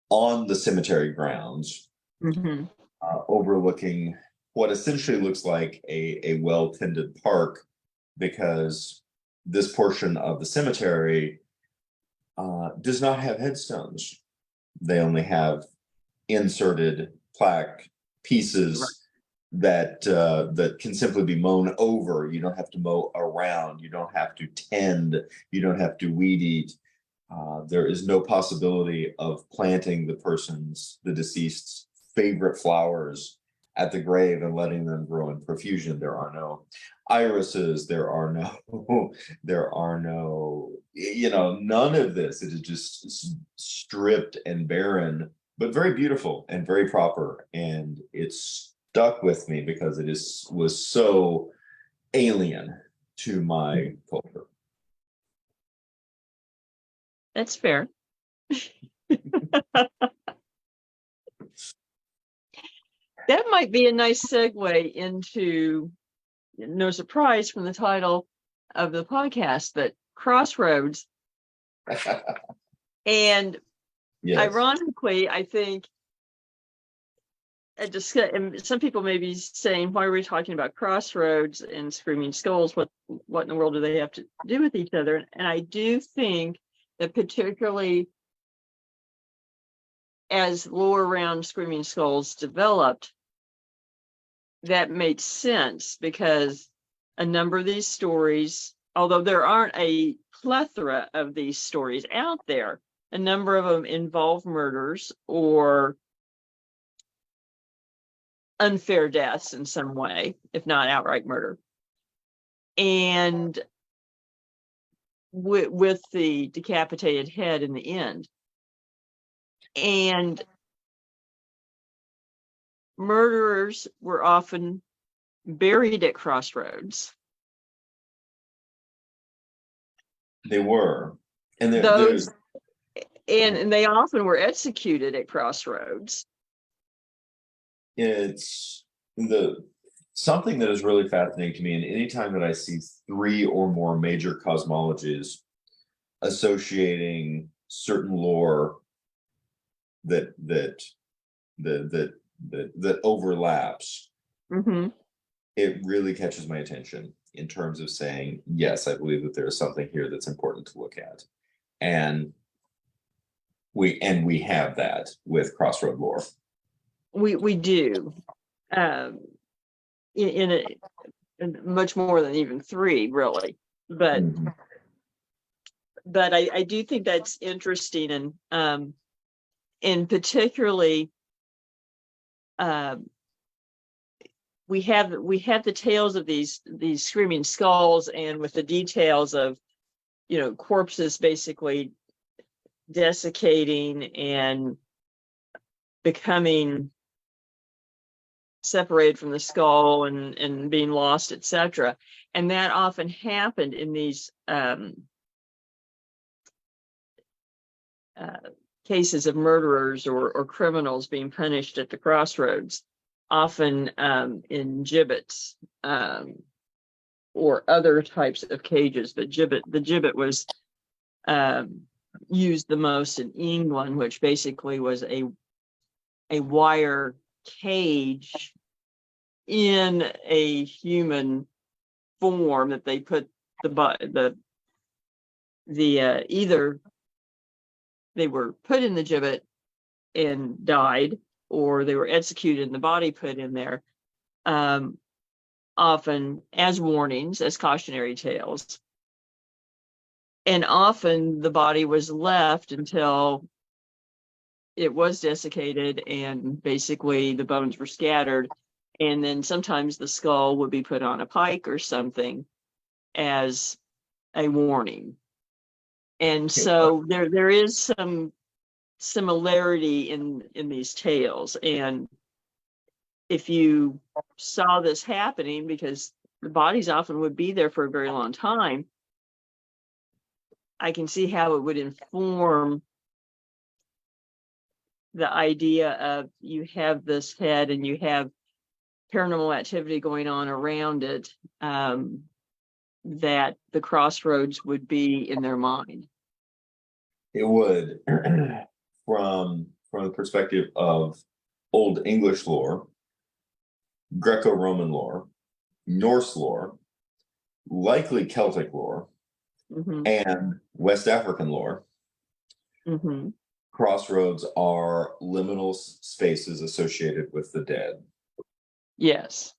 on the cemetery grounds, overlooking what essentially looks like a well-tended park, because this portion of the cemetery does not have headstones. They only have inserted plaque pieces that can simply be mown over. You don't have to mow around. You don't have to tend. You don't have to weed eat. There is no possibility of planting the deceased's favorite flowers at the grave and letting them grow in profusion. There are no irises. There are no, none of this. It is just stripped and barren, but very beautiful and very proper. And it's stuck with me because was so alien to my culture. That's fair. That might be a nice segue into, no surprise from the title of the podcast, but Crossroads. And yes. Ironically, I think and some people may be saying, why are we talking about Crossroads and Screaming Skulls? What in the world do they have to do with each other? And I do think that, particularly as lore around Screaming Skulls developed, that made sense, because a number of these stories, although there aren't a plethora of these stories out there, a number of them involve murders or unfair deaths in some way, if not outright murder. And with the decapitated head in the end. And murderers were often buried at Crossroads. They were. And and they often were executed at Crossroads. It's something that is really fascinating to me, and anytime that I see three or more major cosmologies associating certain lore that overlaps, it really catches my attention in terms of saying, yes, I believe that there is something here that's important to look at. And we have that with Crossroad lore. We do, in much more than even three, really. But but I do think that's interesting, and particularly we have the tales of these screaming skulls, and with the details of, you know, corpses basically desiccating and becoming separated from the skull and being lost, etc. And that often happened in these cases of murderers or criminals being punished at the crossroads, often in gibbets or other types of cages. But the gibbet was used the most in England, which basically was a wire cage in a human form that they put either they were put in the gibbet and died, or they were executed and the body put in there, often as warnings, as cautionary tales. And often the body was left until it was desiccated and basically the bones were scattered. And then sometimes the skull would be put on a pike or something as a warning. And so there is some similarity in these tales. And if you saw this happening, because the bodies often would be there for a very long time, I can see how it would inform the idea of you have this head and you have paranormal activity going on around it, that the crossroads would be in their mind. It would, from the perspective of Old English lore, Greco-Roman lore, Norse lore, likely Celtic lore, and West African lore. Crossroads are liminal spaces associated with the dead. Yes.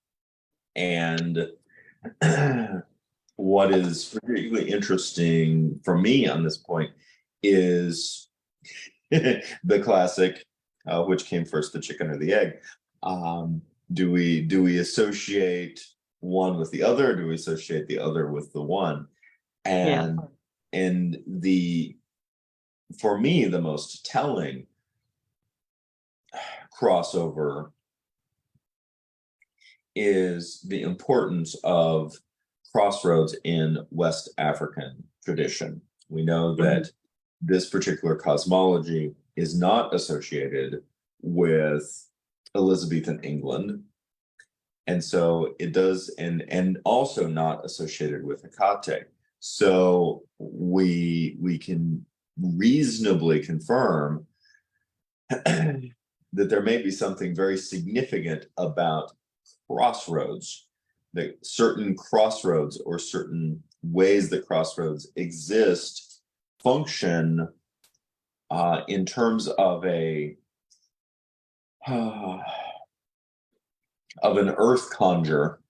And what is particularly interesting for me on this point is the classic, which came first, the chicken or the egg? Do we associate one with the other, or do we associate the other with the one? And for me, the most telling crossover is the importance of crossroads in West African tradition. We know that this particular cosmology is not associated with Elizabethan England. And so it does, and also not associated with Hecate. So we can reasonably confirm that there may be something very significant about crossroads, that certain crossroads or certain ways that crossroads exist function in terms of an earth conjure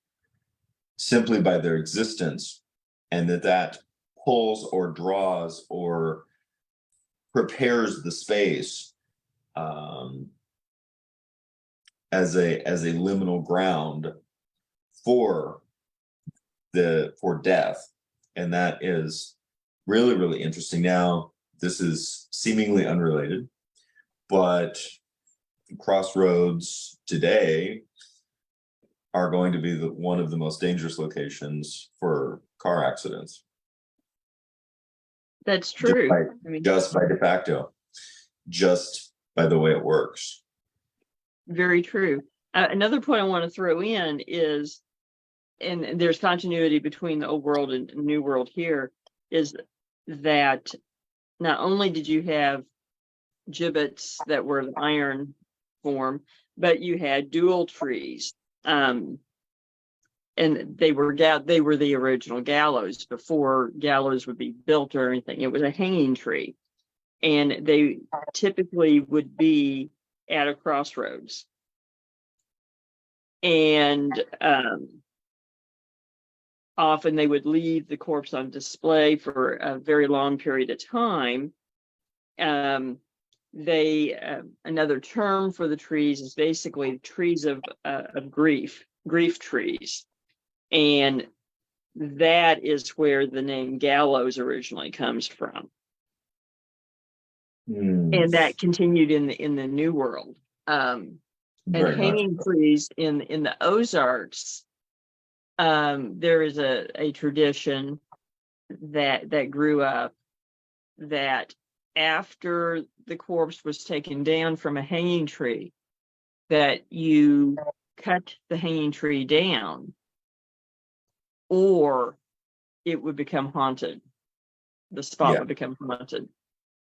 simply by their existence, and that pulls or draws or prepares the space as a liminal ground for death. And that is really, really interesting. Now, this is seemingly unrelated, but crossroads today are going to be one of the most dangerous locations for car accidents. That's true. Just by de facto, just by the way it works. Very true. Another point I want to throw in is, and there's continuity between the old world and new world here, is that not only did you have gibbets that were of iron form, but you had dual trees. And they were the original gallows before gallows would be built or anything. It was a hanging tree, and they typically would be at a crossroads. And often they would leave the corpse on display for a very long period of time. Another term for the trees is basically trees of grief trees. And that is where the name gallows originally comes from. And that continued in the New World. And hanging trees in the Ozarks, there is a tradition that grew up that after the corpse was taken down from a hanging tree, that you cut the hanging tree down, or it would become haunted. The spot would become haunted.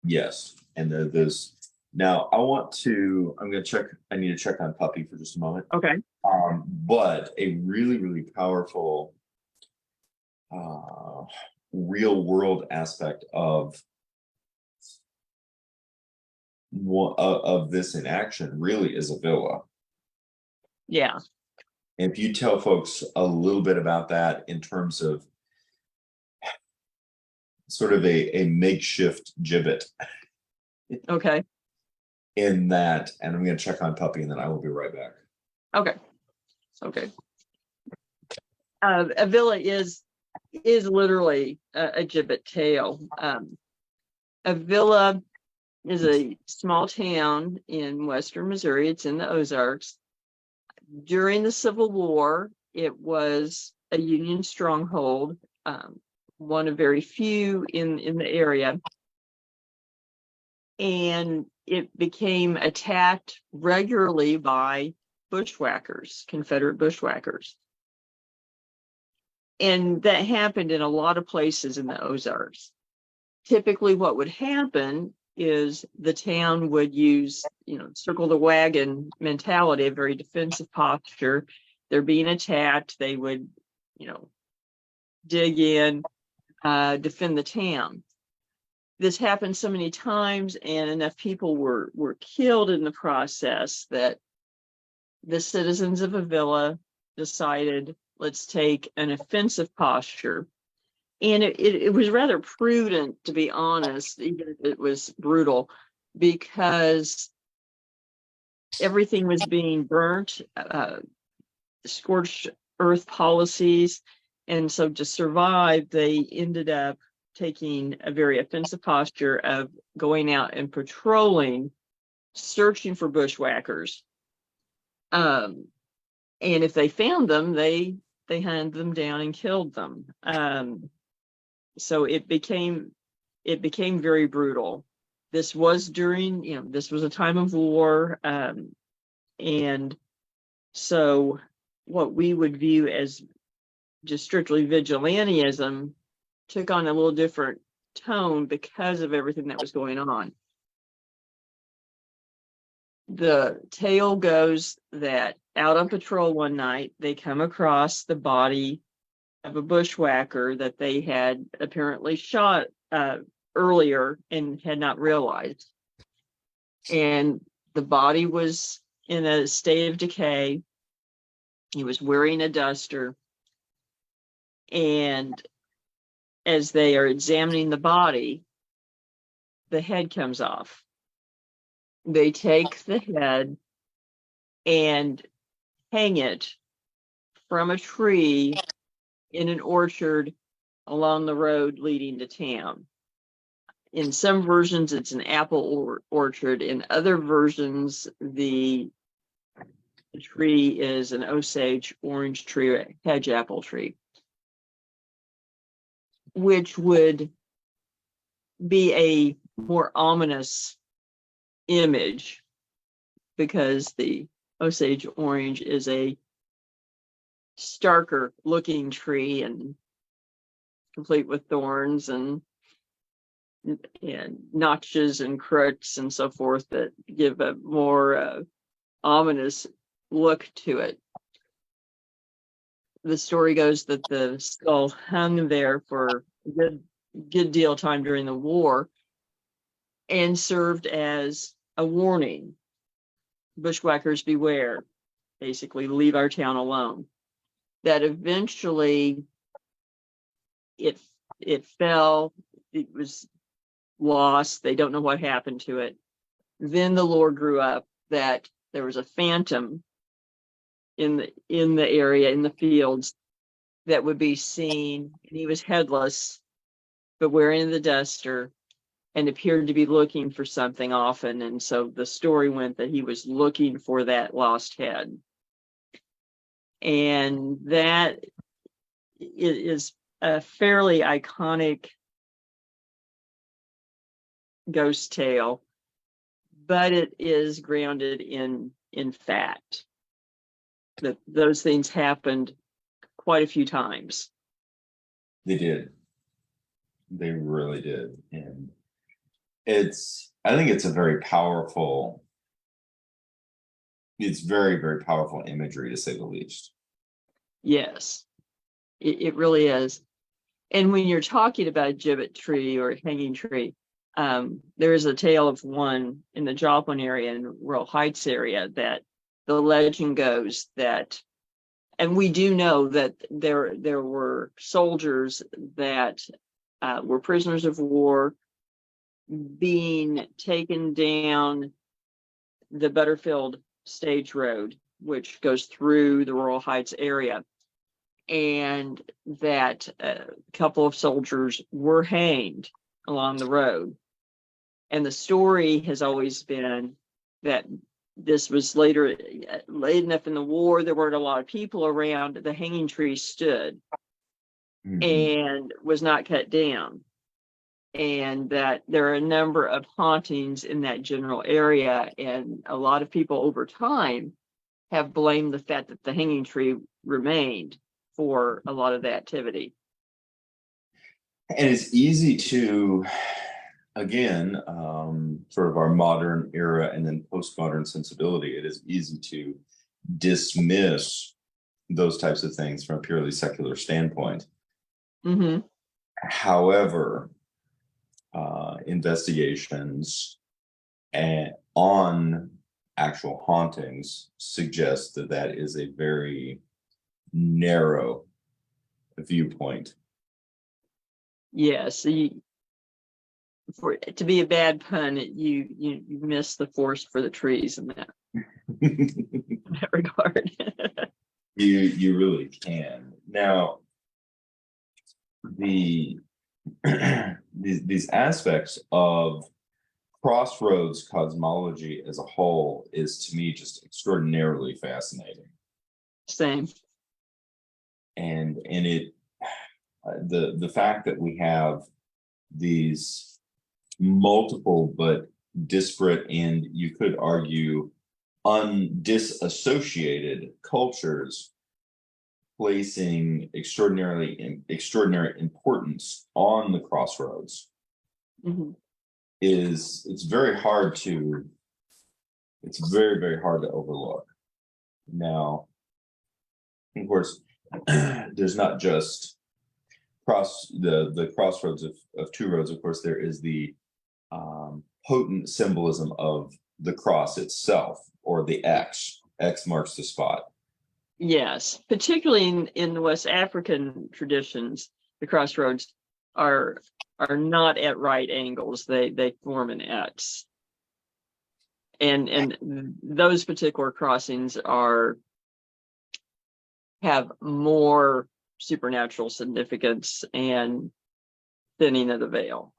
Yes. And there's now I'm going to check. I need to check on Puppy for just a moment. Okay. But a really, really powerful real world aspect of this in action really is a villa. Yeah. And if you tell folks a little bit about that in terms of sort of a makeshift gibbet. Okay. In that, and I'm going to check on Puppy, and then I will be right back. Okay. A villa is literally a gibbet tale. A villa is a small town in western Missouri. It's in the Ozarks. During the Civil War, it was a Union stronghold, one of very few in the area. And it became attacked regularly by bushwhackers, Confederate bushwhackers. And that happened in a lot of places in the Ozarks. Typically what would happen is the town would use, circle the wagon mentality, a very defensive posture. They're being attacked. They would, dig in, defend the town. This happened so many times, and enough people were killed in the process that the citizens of Avila decided, let's take an offensive posture. And it was rather prudent, to be honest, even if it was brutal, because everything was being burnt, scorched earth policies. And so to survive, they ended up taking a very offensive posture of going out and patrolling, searching for bushwhackers. And if they found them, they hunted them down and killed them. So it became very brutal. This was during, this was a time of war. And so what we would view as just strictly vigilantism took on a little different tone because of everything that was going on. The tale goes that out on patrol one night, they come across the body of a bushwhacker that they had apparently shot earlier and had not realized. And the body was in a state of decay. He was wearing a duster. And as they are examining the body, the head comes off. They take the head and hang it from a tree in an orchard along the road leading to town. In some versions, it's an apple orchard. In other versions, the tree is an Osage orange tree, or a hedge apple tree, which would be a more ominous image because the Osage orange is a starker looking tree and complete with thorns and notches and crooks and so forth that give a more ominous look to it. The story goes that the skull hung there for a good deal of time during the war and served as a warning. Bushwhackers beware. Basically, leave our town alone. That eventually it fell. It was lost. They don't know what happened to it. Then the lore grew up that there was a phantom in the area, in the fields, that would be seen, and he was headless, but wearing the duster, and appeared to be looking for something often. And so the story went that he was looking for that lost head. And that is a fairly iconic ghost tale, but it is grounded in fact that those things happened quite a few times. They did. They really did. And I think it's a very powerful, it's very, very powerful imagery, to say the least. Yes, it really is. And when you're talking about a gibbet tree or a hanging tree, there is a tale of one in the Joplin area, in Rural Heights area, that the legend goes that, and we do know that there were soldiers that were prisoners of war being taken down the Butterfield Stage Road, which goes through the Rural Heights area, and that a couple of soldiers were hanged along the road. And the story has always been that this was later, late enough in the war, there weren't a lot of people around, the hanging tree stood and was not cut down. And that there are a number of hauntings in that general area. And a lot of people over time have blamed the fact that the hanging tree remained for a lot of the activity. And it's easy to, again, sort of our modern era and then postmodern sensibility, it is easy to dismiss those types of things from a purely secular standpoint. Mm-hmm. However, investigations on actual hauntings suggest that that is a very narrow viewpoint. Yes, for it to be a bad pun, you miss the forest for the trees in that, in that regard. You really can. Now, these aspects of Crossroads cosmology as a whole is, to me, just extraordinarily fascinating. Same. And it the fact that we have these multiple but disparate, and you could argue disassociated cultures placing extraordinary importance on the crossroads, Mm-hmm. it's very hard to, it's very, very hard to overlook. Now, of course, there's not just the crossroads of two roads. Of course, there is the potent symbolism of the cross itself, or the X. X marks the spot. Yes, particularly in the West African traditions, the crossroads are not at right angles. They form an X. And those particular crossings have more supernatural significance and thinning of the veil.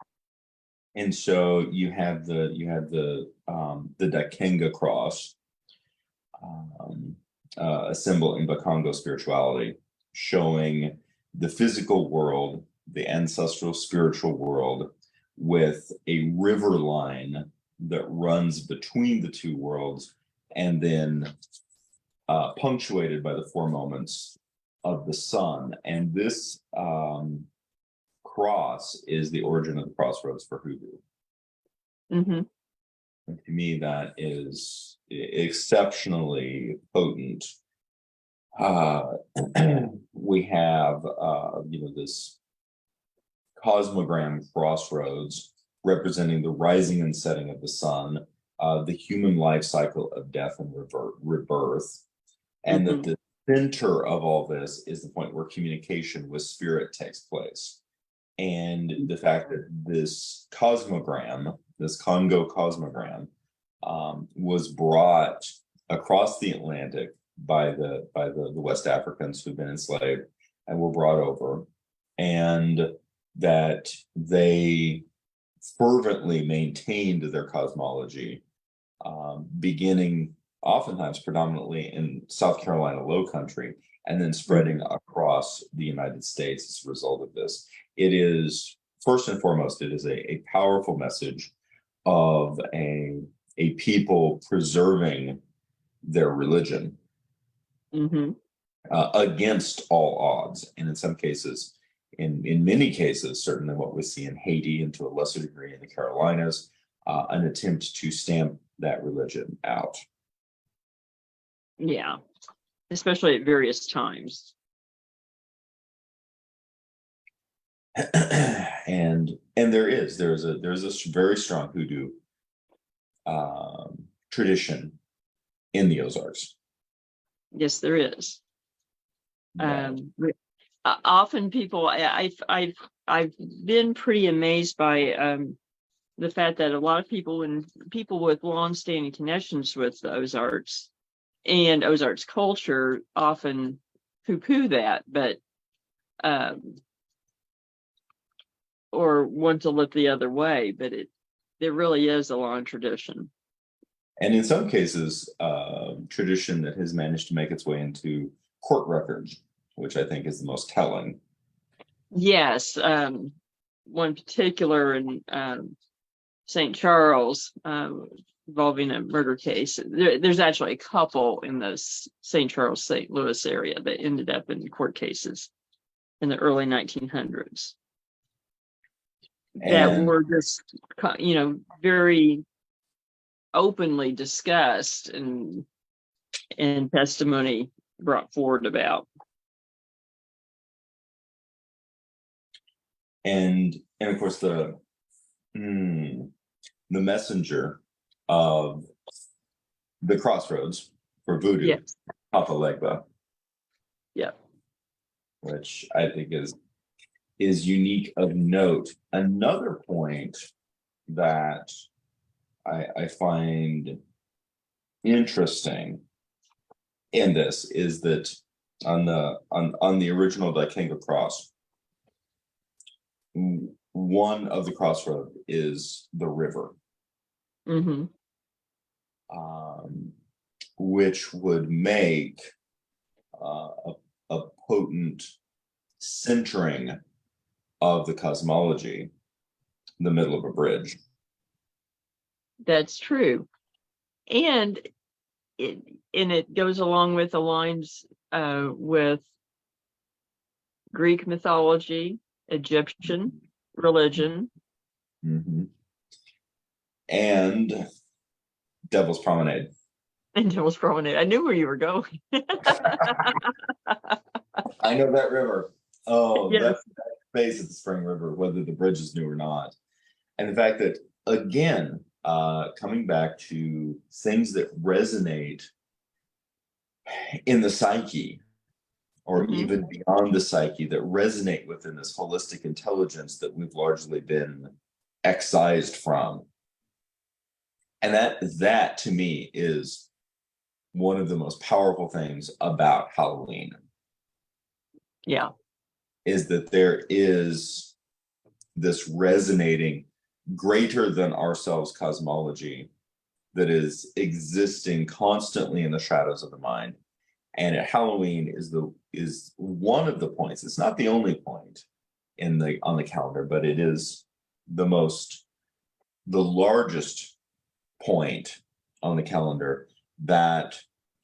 And so you have the Dakenga cross, a symbol in Bakongo spirituality, showing the physical world, the ancestral spiritual world, with a river line that runs between the two worlds, and then punctuated by the 4 moments of the sun. And this cross is the origin of the crossroads for hoodoo. Mm-hmm. And to me, that is exceptionally potent. We have this cosmogram crossroads representing the rising and setting of the sun, the human life cycle of death and rebirth, and that the center of all this is the point where communication with spirit takes place. and the fact that this cosmogram, this Congo cosmogram, was brought across the Atlantic by the West Africans who've been enslaved and were brought over, and that they fervently maintained their cosmology, beginning oftentimes predominantly in South Carolina Low Country, and then spreading across the United States as a result of this. It is, first and foremost, it is a powerful message of a people preserving their religion against all odds. And in some cases, in many cases, certainly what we see in Haiti and to a lesser degree in the Carolinas, an attempt to stamp that religion out. Yeah, especially at various times. and there's a very strong hoodoo tradition in the Ozarks. Yes, there is. Yeah. Often people, I've been pretty amazed by the fact that a lot of people and people with long-standing connections with the Ozarks and Ozarks culture often poo-poo that, but or want to look the other way, but there really is a long tradition. And in some cases, tradition that has managed to make its way into court records, which I think is the most telling. Yes, one particular in St. Charles involving a murder case. There's actually a couple in the St. Charles, St. Louis area that ended up in court cases in the early 1900s. That were just, very openly discussed and testimony brought forward about. And of course the messenger of the Crossroads for voodoo, yes. Papa Legba. Yeah. Which I think is unique of note. Another point that I find interesting in this is that on the original Dikenga cross, one of the crossroad is the river, which would make a potent centering of the cosmology in the middle of a bridge. That's true. And it goes along with the lines with Greek mythology, Egyptian religion, and Devil's Promenade. And Devil's Promenade. I knew where you were going. I know that river. Oh, yes. That face of the Spring River, whether the bridge is new or not. And the fact that, again, coming back to things that resonate in the psyche, or even beyond the psyche, that resonate within this holistic intelligence that we've largely been excised from. And that to me is one of the most powerful things about Halloween. Yeah. Is that there is this resonating greater than ourselves cosmology that is existing constantly in the shadows of the mind. And at Halloween is one of the points. It's not the only point on the calendar, but it is the largest point on the calendar that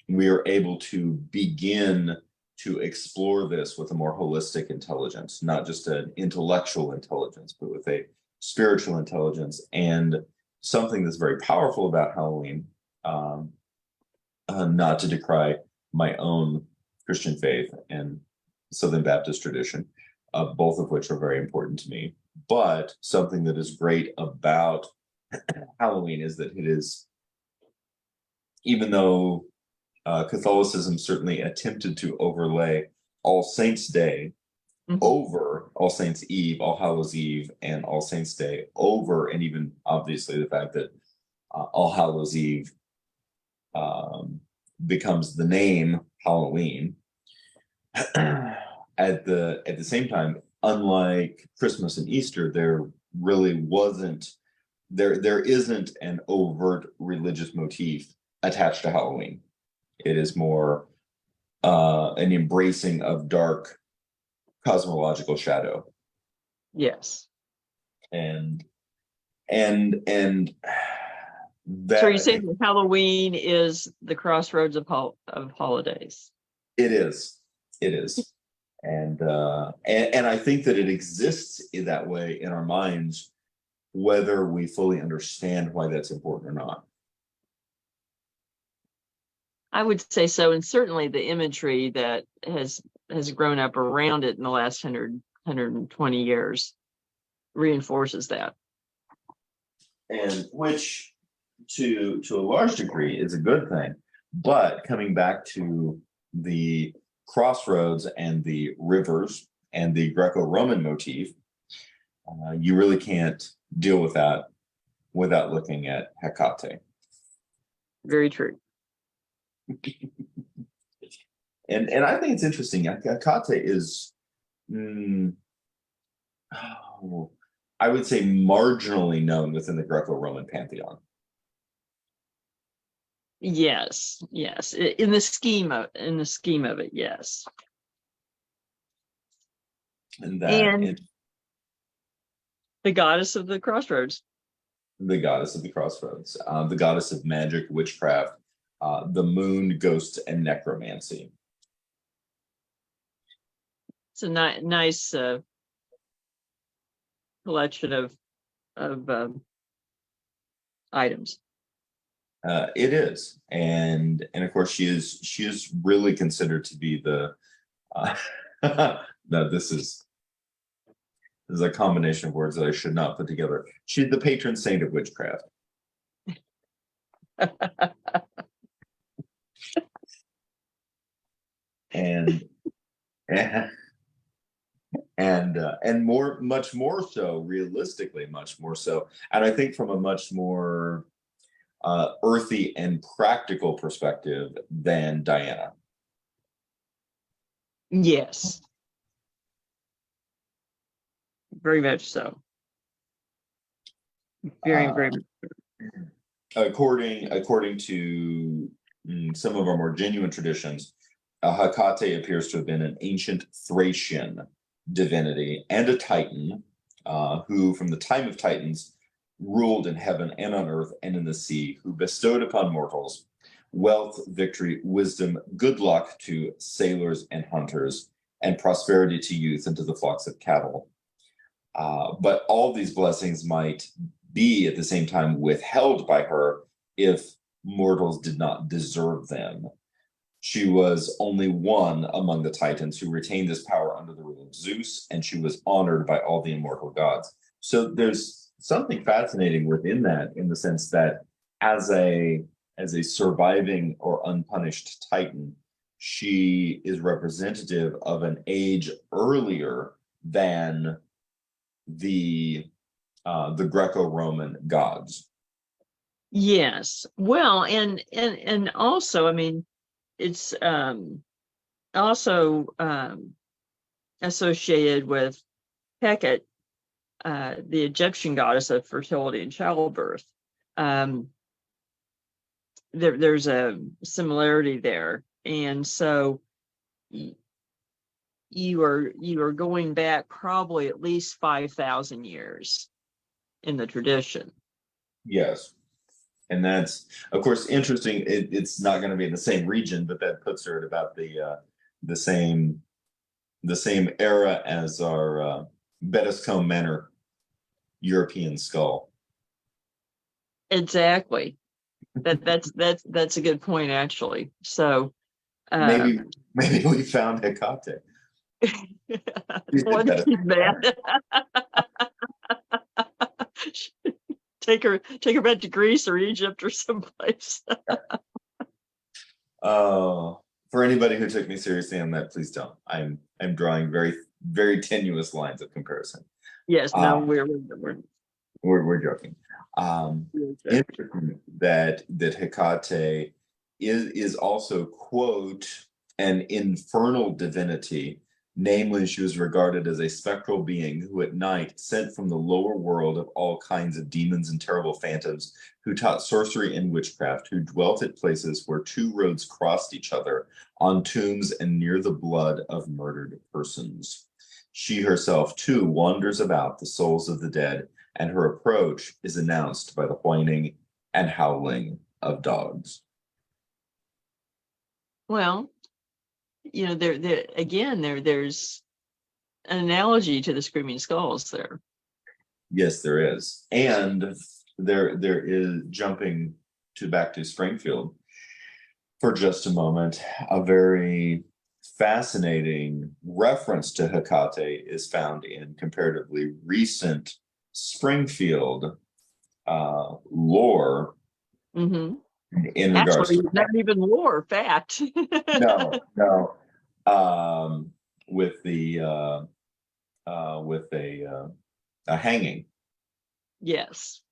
we are able to begin to explore this with a more holistic intelligence, not just an intellectual intelligence, but with a spiritual intelligence. And something that's very powerful about Halloween, not to decry my own Christian faith and Southern Baptist tradition, both of which are very important to me. But something that is great about Halloween is that it is, even though Catholicism certainly attempted to overlay All Saints' Day Mhm. over All Saints Eve, All Hallows Eve, and All Saints Day over, and even obviously the fact that All Hallows Eve becomes the name Halloween. At the same time, unlike Christmas and Easter, there really wasn't there isn't an overt religious motif attached to Halloween. It is more an embracing of dark cosmological shadow. Yes. And and So that you I say think that Halloween is the crossroads of holidays. it is. It is. And I think that it exists in that way in our minds, whether we fully understand why that's important or not. I would say so, and certainly the imagery that has grown up around it in the last 120 years reinforces that. And which to a large degree is a good thing. But coming back to the crossroads and the rivers and the Greco-Roman motif, you really can't deal with that without looking at Hecate. Very true. And I think it's interesting. Hecate is, I would say, marginally known within the Greco-Roman pantheon. Yes, yes. In the scheme of it, yes. And that And the goddess of the crossroads. the goddess of the crossroads, the goddess of magic, witchcraft, the moon, ghosts, and necromancy. It's a nice collection of items. It is, and of course she is really considered to be the. No, this is a combination of words that I should not put together. She's the patron saint of witchcraft. and and much more so, realistically, much more so, and I think from a much more earthy and practical perspective than Diana. Yes, very much so. Very. According to some of our more genuine traditions, Hecate appears to have been an ancient Thracian divinity and a Titan, who, from the time of Titans, ruled in heaven and on earth and in the sea, who bestowed upon mortals wealth, victory, wisdom, good luck to sailors and hunters, and prosperity to youth and to the flocks of cattle. But all these blessings might be at the same time withheld by her if mortals did not deserve them. She was only one among the Titans who retained this power under the rule of Zeus, and she was honored by all the immortal gods. So there's something fascinating within that, in the sense that as a surviving or unpunished Titan, she is representative of an age earlier than the Greco-Roman gods. Yes. Well, and also, I mean, it's also associated with Hecate, the Egyptian goddess of fertility and childbirth. There's a similarity there, and so you are going back probably at least 5,000 years in the tradition. Yes. And that's, of course, interesting. It's not going to be in the same region, but that puts her at about the same era as our Bettiscombe Manor European skull. Exactly. That's a good point, actually. So maybe we found Hecate. Wasn't too bad. Take her back to Greece or Egypt or someplace. For anybody who took me seriously on that, please don't. I'm drawing very very tenuous lines of comparison. Yes, no, Um, we're joking. we're Interesting that Hecate is also, quote, an infernal divinity. Namely, she was regarded as a spectral being who at night sent from the lower world of all kinds of demons and terrible phantoms, who taught sorcery and witchcraft, who dwelt at places where two roads crossed each other, on tombs and near the blood of murdered persons. She herself, too, wanders about the souls of the dead, and her approach is announced by the whining and howling of dogs. Well, there's an analogy to the Screaming Skulls there. Yes, there is. And there is, jumping back to Springfield for just a moment, a very fascinating reference to Hecate is found in comparatively recent Springfield lore Mm-hmm. in regards Actually, to not even lore, fact. no with a hanging, Yes.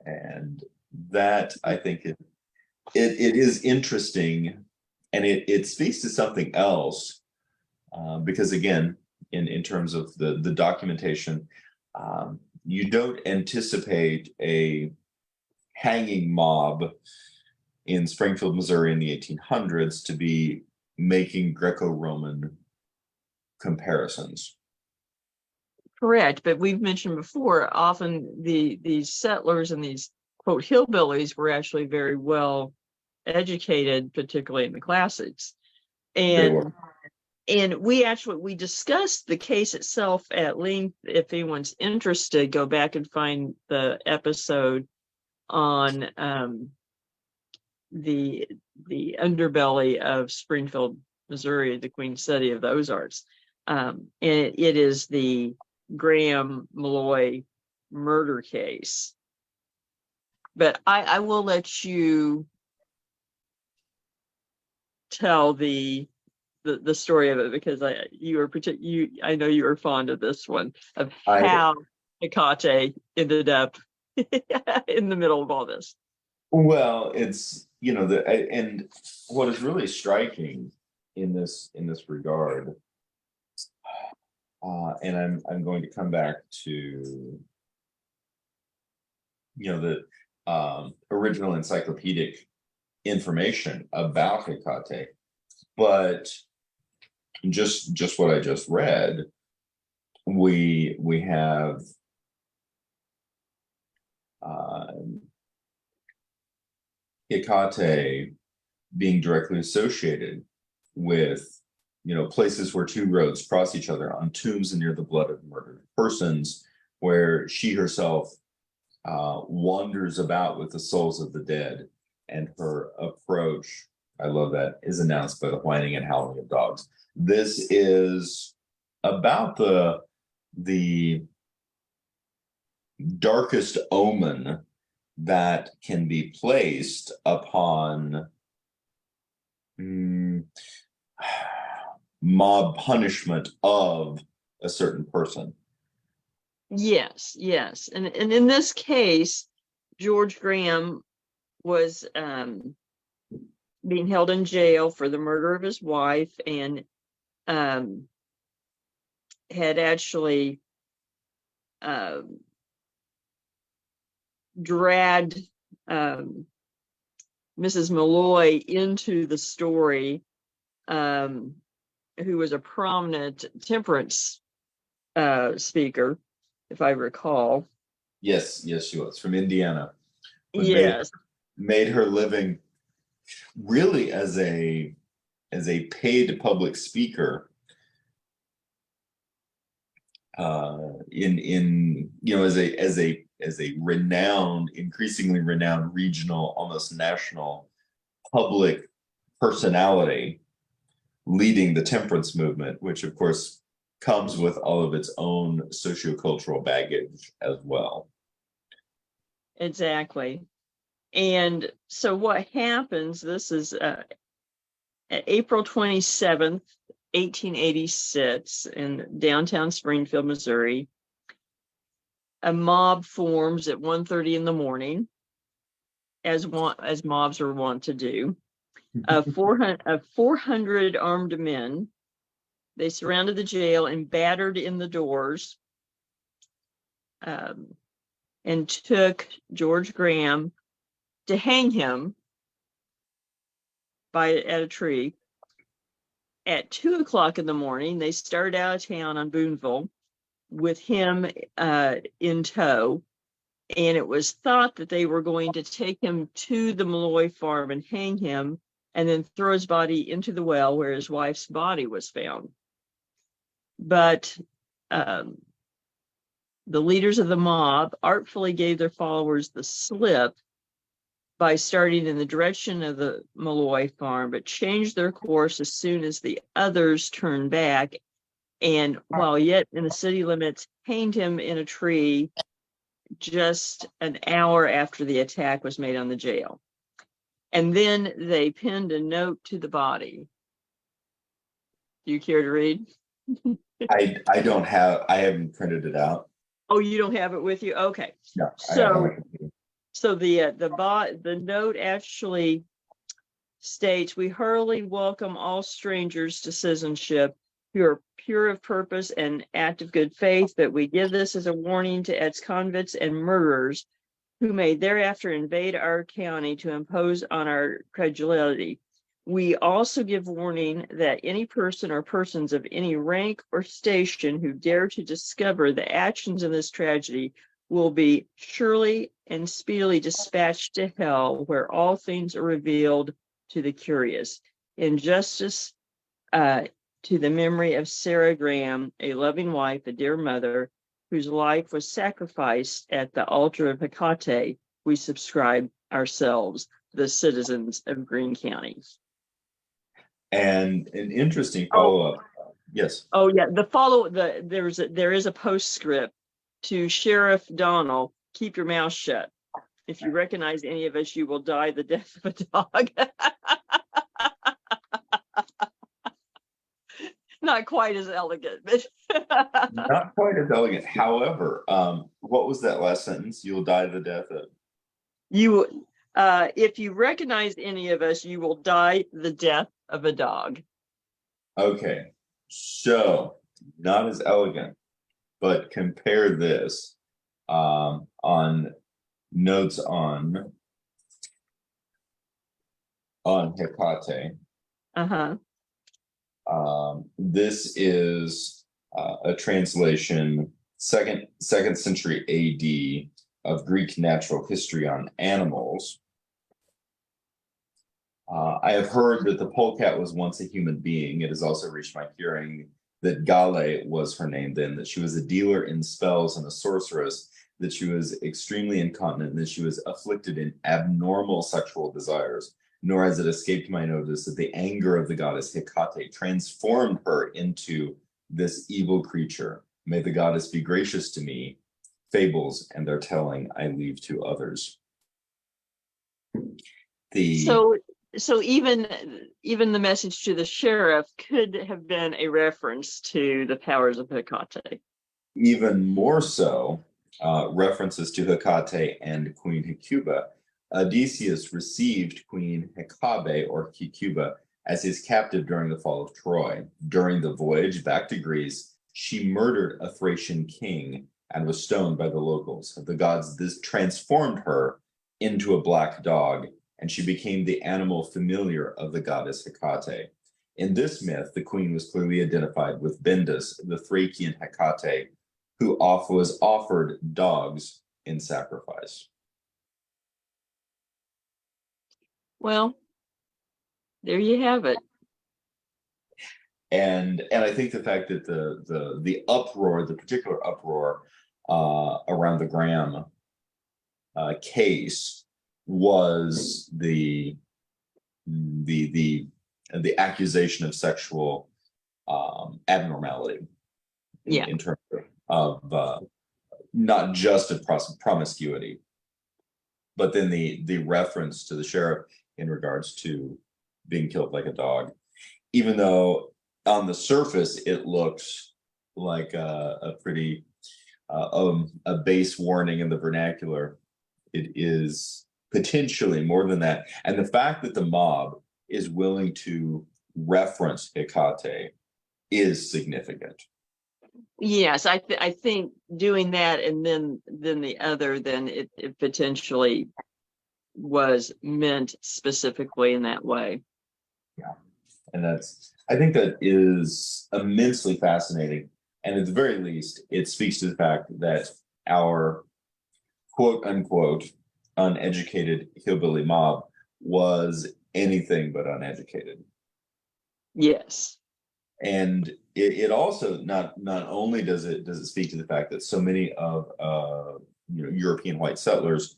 and that I think it is interesting, and it speaks to something else, because again, in terms of the documentation, you don't anticipate a hanging mob in Springfield, Missouri in the 1800s to be making Greco-Roman comparisons. Correct. But we've mentioned before, often these settlers and these quote hillbillies were actually very well educated, particularly in the classics. They were. And we discussed the case itself at length. If anyone's interested, go back and find the episode on the underbelly of Springfield, Missouri, the Queen City of the Ozarks. And it is the Graham Malloy murder case. But I will let you tell the story of it, because I know you are fond of this one, of how Hecate ended up in the middle of all this. Well, it's and what is really striking in this regard, and I'm going to come back to the original encyclopedic information about Hecate, but just what I just read, we have Hecate being directly associated with places where two roads cross each other, on tombs and near the blood of murdered persons, where she herself wanders about with the souls of the dead, and her approach, I love that, is announced by the whining and howling of dogs. This is about the darkest omen that can be placed upon mob punishment of a certain person. Yes. And in this case, George Graham was being held in jail for the murder of his wife, and had actually dragged Mrs. Malloy into the story, who was a prominent temperance speaker, if I recall. Yes, she was from Indiana. Yes. Made her living really as a paid public speaker, as a renowned, increasingly renowned regional, almost national public personality, leading the temperance movement, which of course comes with all of its own sociocultural baggage as well. Exactly. And so what happens, this is April 27th, 1886 in downtown Springfield, Missouri. A mob forms at 1:30 in the morning, as mobs are wont to do. 400 armed men. They surrounded the jail and battered in the doors, and took George Graham to hang him at a tree. At 2:00 in the morning, they started out of town on Boonville with him in tow, and it was thought that they were going to take him to the Malloy farm and hang him, and then throw his body into the well where his wife's body was found. But the leaders of the mob artfully gave their followers the slip by starting in the direction of the Malloy farm, but changed their course as soon as the others turned back, and while yet in the city limits, hanged him in a tree just an hour after the attack was made on the jail. And then they pinned a note to the body. Do you care to read? I haven't printed it out. Oh, you don't have it with you? Okay. No. So the note actually states, "We heartily welcome all strangers to citizenship who are pure of purpose and act of good faith, but we give this as a warning to ex-convicts and murderers who may thereafter invade our county to impose on our credulity. We also give warning that any person or persons of any rank or station who dare to discover the actions in this tragedy will be surely and speedily dispatched to hell, where all things are revealed to the curious. In justice to the memory of Sarah Graham, a loving wife, a dear mother, whose life was sacrificed at the altar of Hecate, we subscribe ourselves, the citizens of Greene County." And an interesting follow-up. Yes. Oh yeah, there is a postscript to Sheriff Donnell. "Keep your mouth shut. If you recognize any of us, you will die the death of a dog." Not quite as elegant, but Not quite as elegant. However, what was that last sentence? You'll die the death of? you. If you recognize any of us, you will die the death of a dog. Okay, so not as elegant, but compare this on notes on Hecate. This is a translation, second century AD, of Greek natural history on animals. I have heard that the polecat was once a human being. It has also reached my hearing that Gale was her name then, that she was a dealer in spells and a sorceress, that she was extremely incontinent, and that she was afflicted in abnormal sexual desires. Nor has it escaped my notice that the anger of the goddess Hecate transformed her into this evil creature. May the goddess be gracious to me. Fables and their telling I leave to others. So even the message to the sheriff could have been a reference to the powers of Hecate. Even more so, references to Hecate and Queen Hecuba. Odysseus received Queen Hecabe or Hecuba as his captive during the fall of Troy. During the voyage back to Greece, she murdered a Thracian king and was stoned by the locals. The gods this transformed her into a black dog, and she became the animal familiar of the goddess Hecate. In this myth, the queen was clearly identified with Bindus, the Thracian Hecate, who was offered dogs in sacrifice. Well, there you have it. And I think the fact that the uproar, the particular uproar around the Graham case was the accusation of sexual abnormality in terms of not just of promiscuity, but then the reference to the sheriff in regards to being killed like a dog, even though on the surface, it looks like a pretty a base warning in the vernacular. It is potentially more than that. And the fact that the mob is willing to reference Hecate is significant. Yes, I think doing that and then the other, then it potentially was meant specifically in that way. Yeah. And I think that is immensely fascinating. And at the very least, it speaks to the fact that our quote unquote uneducated hillbilly mob was anything but uneducated. Yes. And it also not only does it speak to the fact that so many of European white settlers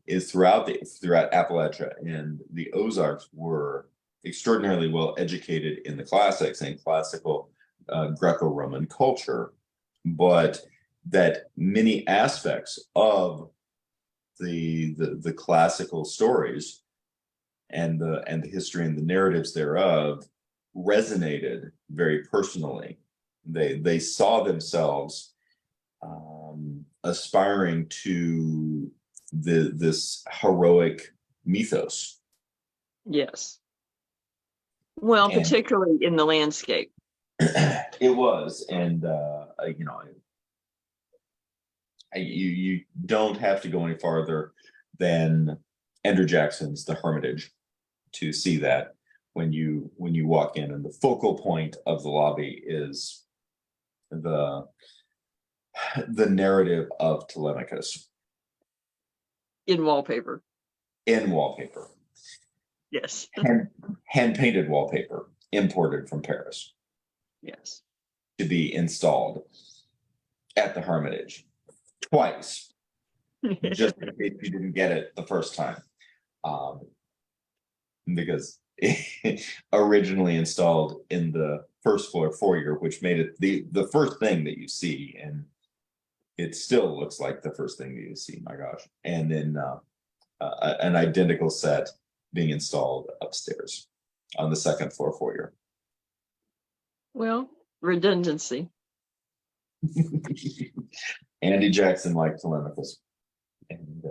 is throughout Appalachia and the Ozarks were extraordinarily well educated in the classics and classical Greco-Roman culture, but that many aspects of the classical stories and the history and the narratives thereof resonated very personally. They saw themselves aspiring to this heroic mythos. Yes. Well, And particularly in the landscape. it was, and you don't have to go any farther than Andrew Jackson's The Hermitage to see that when you walk in, and the focal point of the lobby is the narrative of Telemachus In wallpaper. in wallpaper, Yes. hand painted wallpaper imported from Paris Yes. to be installed at the Hermitage twice, just in case you didn't get it the first time, because originally installed in the first floor foyer, which made it the first thing that you see, and it still looks like the first thing that you see. My gosh! And then an identical set being installed upstairs on the second floor foyer. Well, redundancy. Andy Jackson liked Telemachus, and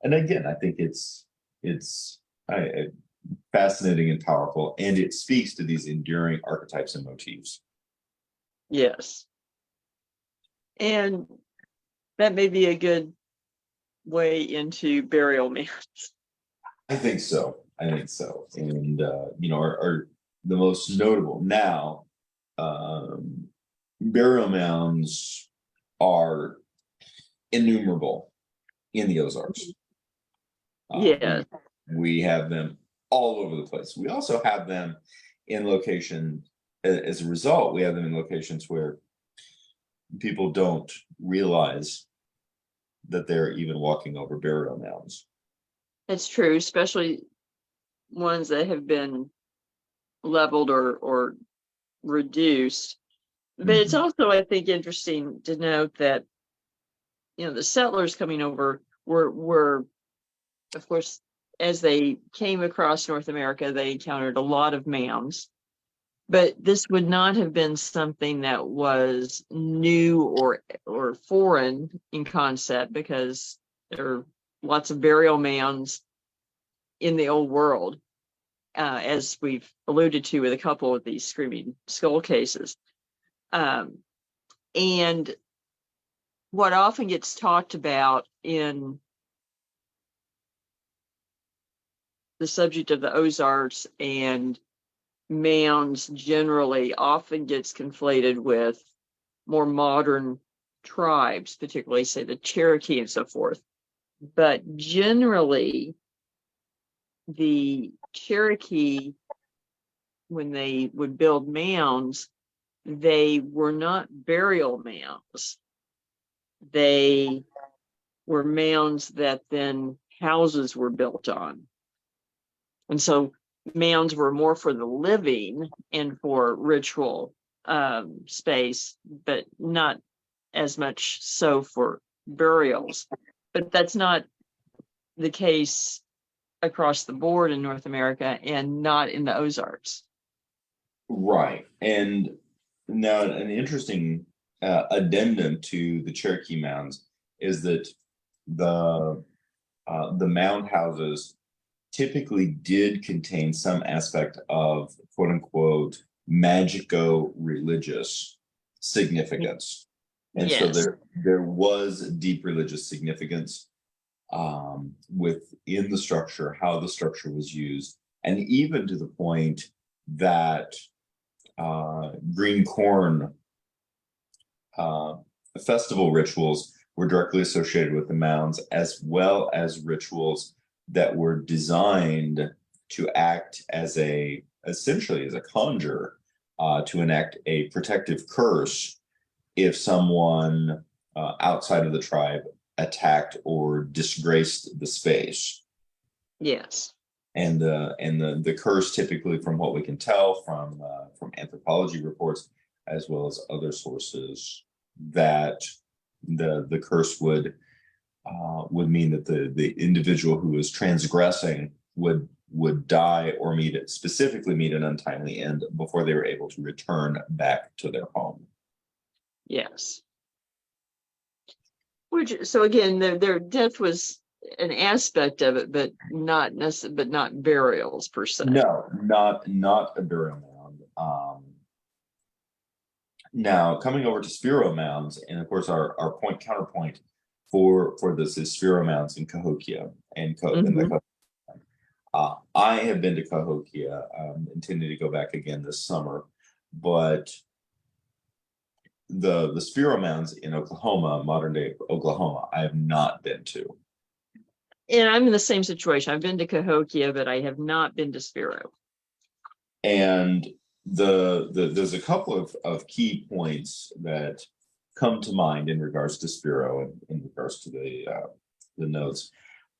and again, I think it's fascinating and powerful, and it speaks to these enduring archetypes and motifs. Yes. And that may be a good way into burial mounds. I think so. And are the most notable now. Burial mounds are innumerable in the Ozarks. Yeah. We have them all over the place. We also have them in location. As a result, we have them in locations where people don't realize that they're even walking over burial mounds. It's true, especially ones that have been leveled or reduced. But it's also, I think, interesting to note that, the settlers coming over were, of course, as they came across North America, they encountered a lot of mounds. But this would not have been something that was new or foreign in concept, because there are lots of burial mounds in the old world, as we've alluded to with a couple of these screaming skull cases. And what often gets talked about in the subject of the Ozarks and mounds generally often gets conflated with more modern tribes, particularly, say, the Cherokee and so forth. But generally, the Cherokee, when they would build mounds, they were not burial mounds. They were mounds that then houses were built on. And so mounds were more for the living and for ritual space, but not as much so for burials. But that's not the case across the board in North America, and not in the Ozarks. Right. And now an interesting addendum to the Cherokee mounds is that the the mound houses typically did contain some aspect of quote unquote magico-religious significance. And so Yes. there was deep religious significance within the structure, how the structure was used, and even to the point that green corn uh, festival rituals were directly associated with the mounds, as well as rituals that were designed to act as a essentially as a conjure to enact a protective curse if someone outside of the tribe attacked or disgraced the space. Yes. And the curse, typically, from what we can tell from anthropology reports as well as other sources, that the curse would mean that the individual who was transgressing would die or specifically meet an untimely end before they were able to return back to their home. Yes. Which, so again, their death was an aspect of it, but not necessarily, but not burials per se. No, not a burial mound. Now coming over to spiro mounds, and of course our counterpoint for this is spiro mounds in Cahokia and Mhm. I have been to Cahokia, intending to go back again this summer, but the spiro mounds in Oklahoma, modern day Oklahoma, I have not been to. And I'm in the same situation. I've been to Cahokia, but I have not been to Spiro. And there's a couple of key points that come to mind in regards to Spiro and in regards to the notes.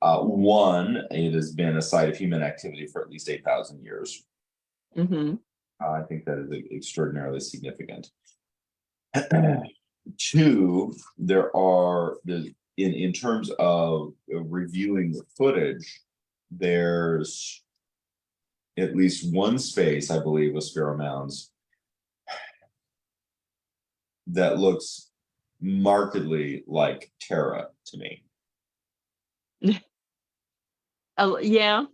One, it has been a site of human activity for at least 8,000 years. Mm-hmm. I think that is extraordinarily significant. Two, in terms of reviewing the footage, there's at least one space, I believe, with Spiro Mounds that looks markedly like Terra to me. Yeah.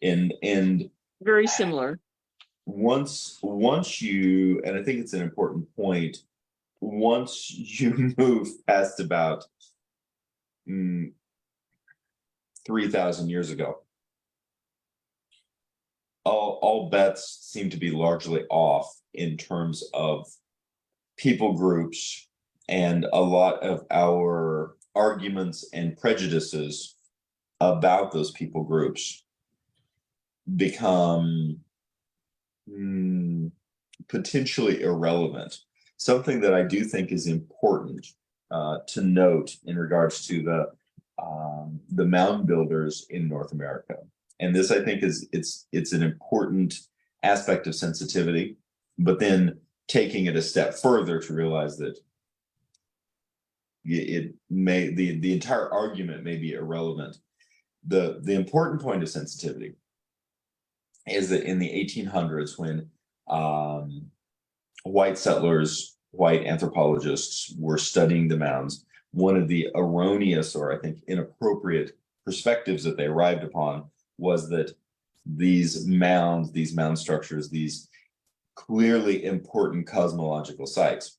And very similar. Once you, and I think it's an important point, once you move past about 3,000 years ago, all bets seem to be largely off in terms of people groups, and a lot of our arguments and prejudices about those people groups become potentially irrelevant. Something that I do think is important to note in regards to the mound builders in North America, and this, I think, it's an important aspect of sensitivity, but then taking it a step further to realize that the entire argument may be irrelevant. The important point of sensitivity is that in the 1800s, when white settlers, white anthropologists were studying the mounds, one of the erroneous, or I think inappropriate, perspectives that they arrived upon was that these mound structures, these clearly important cosmological sites,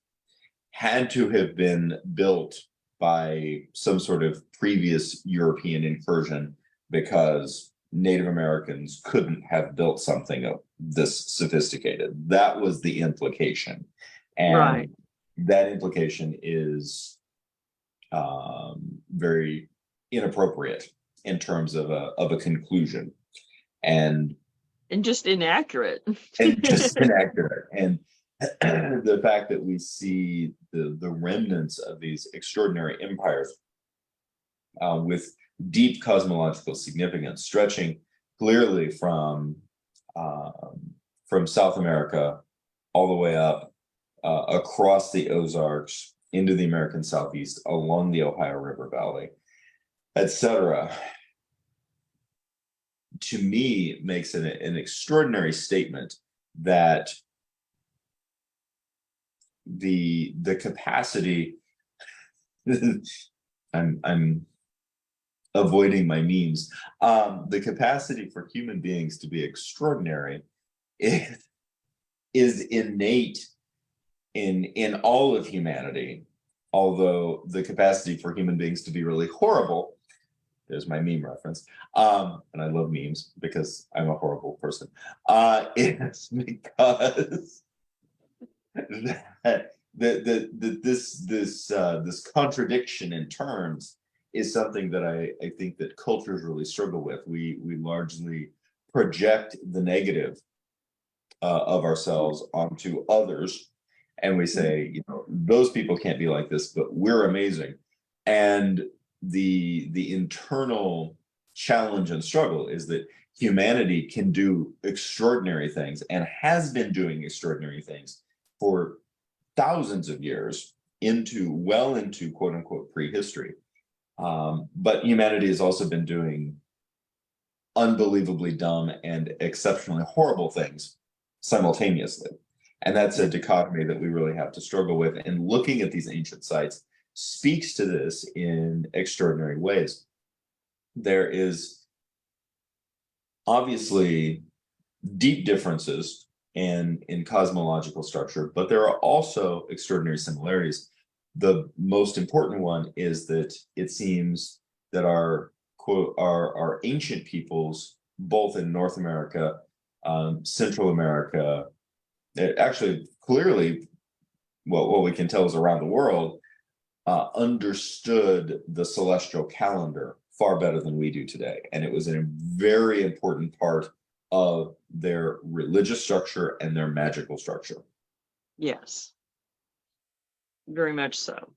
had to have been built by some sort of previous European incursion, because Native Americans couldn't have built something this sophisticated. That was the implication. And right. That implication is very inappropriate in terms of a conclusion. And just inaccurate. And just inaccurate. And the fact that we see the remnants of these extraordinary empires with deep cosmological significance, stretching clearly from South America all the way up across the Ozarks into the American Southeast, along the Ohio River Valley, etc. to me makes an extraordinary statement that the capacity I'm avoiding my memes. The capacity for human beings to be extraordinary is innate in all of humanity, although the capacity for human beings to be really horrible, there's my meme reference, and I love memes because I'm a horrible person, is because that this contradiction in terms is something that I think that cultures really struggle with. We largely project the negative of ourselves onto others, and we say, you know, those people can't be like this, but we're amazing. And the internal challenge and struggle is that humanity can do extraordinary things and has been doing extraordinary things for thousands of years well into quote unquote prehistory. But humanity has also been doing unbelievably dumb and exceptionally horrible things simultaneously. And that's a dichotomy that we really have to struggle with. And looking at these ancient sites speaks to this in extraordinary ways. There is obviously deep differences in cosmological structure, but there are also extraordinary similarities. The most important one is that it seems that our ancient peoples, both in North America, Central America, actually clearly what we can tell is around the world, understood the celestial calendar far better than we do today. And it was a very important part of their religious structure and their magical structure. Yes, very much so.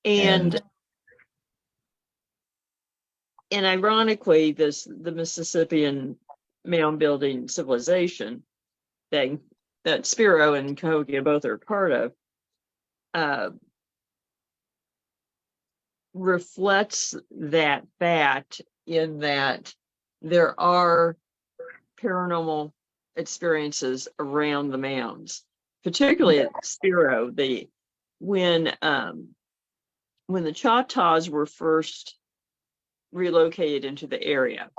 And ironically, the Mississippian mound building civilization that Spiro and Cahokia both are part of, reflects that fact in that there are paranormal experiences around the mounds, particularly at Spiro. When the Choctaws were first relocated into the area,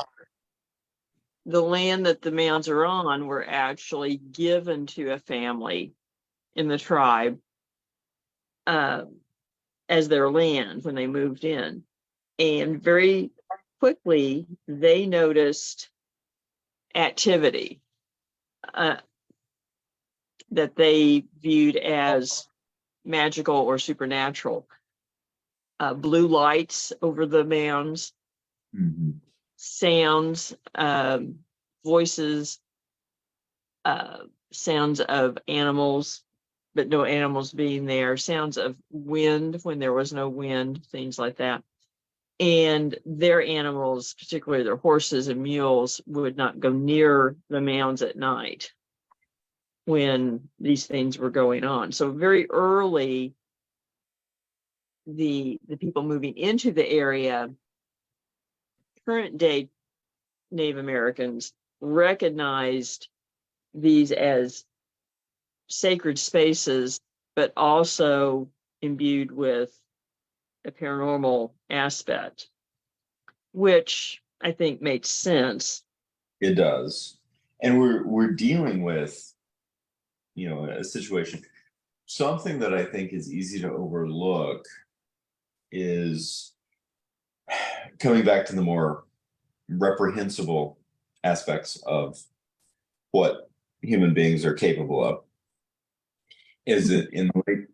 the land that the mounds are on were actually given to a family in the tribe as their land when they moved in. And very quickly, they noticed activity that they viewed as magical or supernatural. Blue lights over the mounds, sounds, voices, sounds of animals, but no animals being there, sounds of wind when there was no wind, things like that. And their animals, particularly their horses and mules, would not go near the mounds at night when these things were going on. So very early, the people moving into the area, current day Native Americans, recognized these as sacred spaces, but also imbued with a paranormal aspect, which I think makes sense. It does. And we're dealing with, you know, a situation. Something that I think is easy to overlook is coming back to the more reprehensible aspects of what human beings are capable of, is it in the late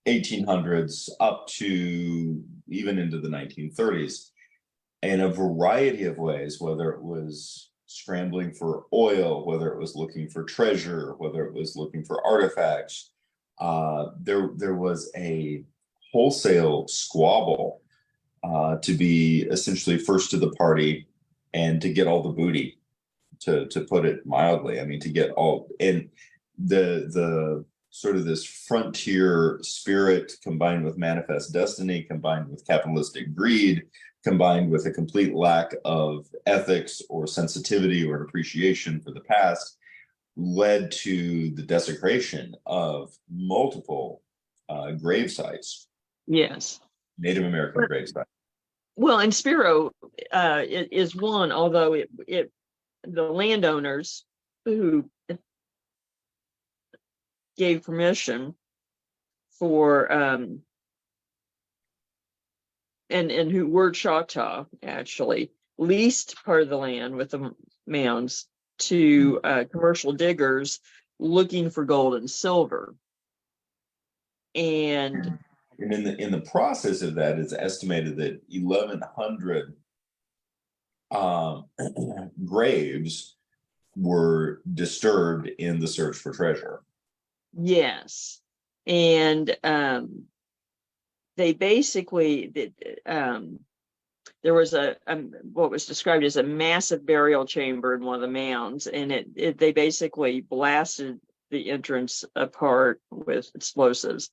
1800s up to even into the 1930s, in a variety of ways, whether it was scrambling for oil, whether it was looking for treasure, whether it was looking for artifacts, there was a wholesale squabble to be essentially first to the party and to get all the booty, to put it mildly. I mean, to get all, and the sort of this frontier spirit combined with manifest destiny, combined with capitalistic greed, combined with a complete lack of ethics or sensitivity or appreciation for the past, led to the desecration of multiple grave sites, Yes. Native American grave sites. Well, and Spiro is one, although the landowners who gave permission for and who were Choctaw actually leased part of the land with the mounds to commercial diggers looking for gold and silver. And in the process of that, it's estimated that 1,100 graves were disturbed in the search for treasure. yes, and they basically there was a what was described as a massive burial chamber in one of the mounds, and they basically blasted the entrance apart with explosives,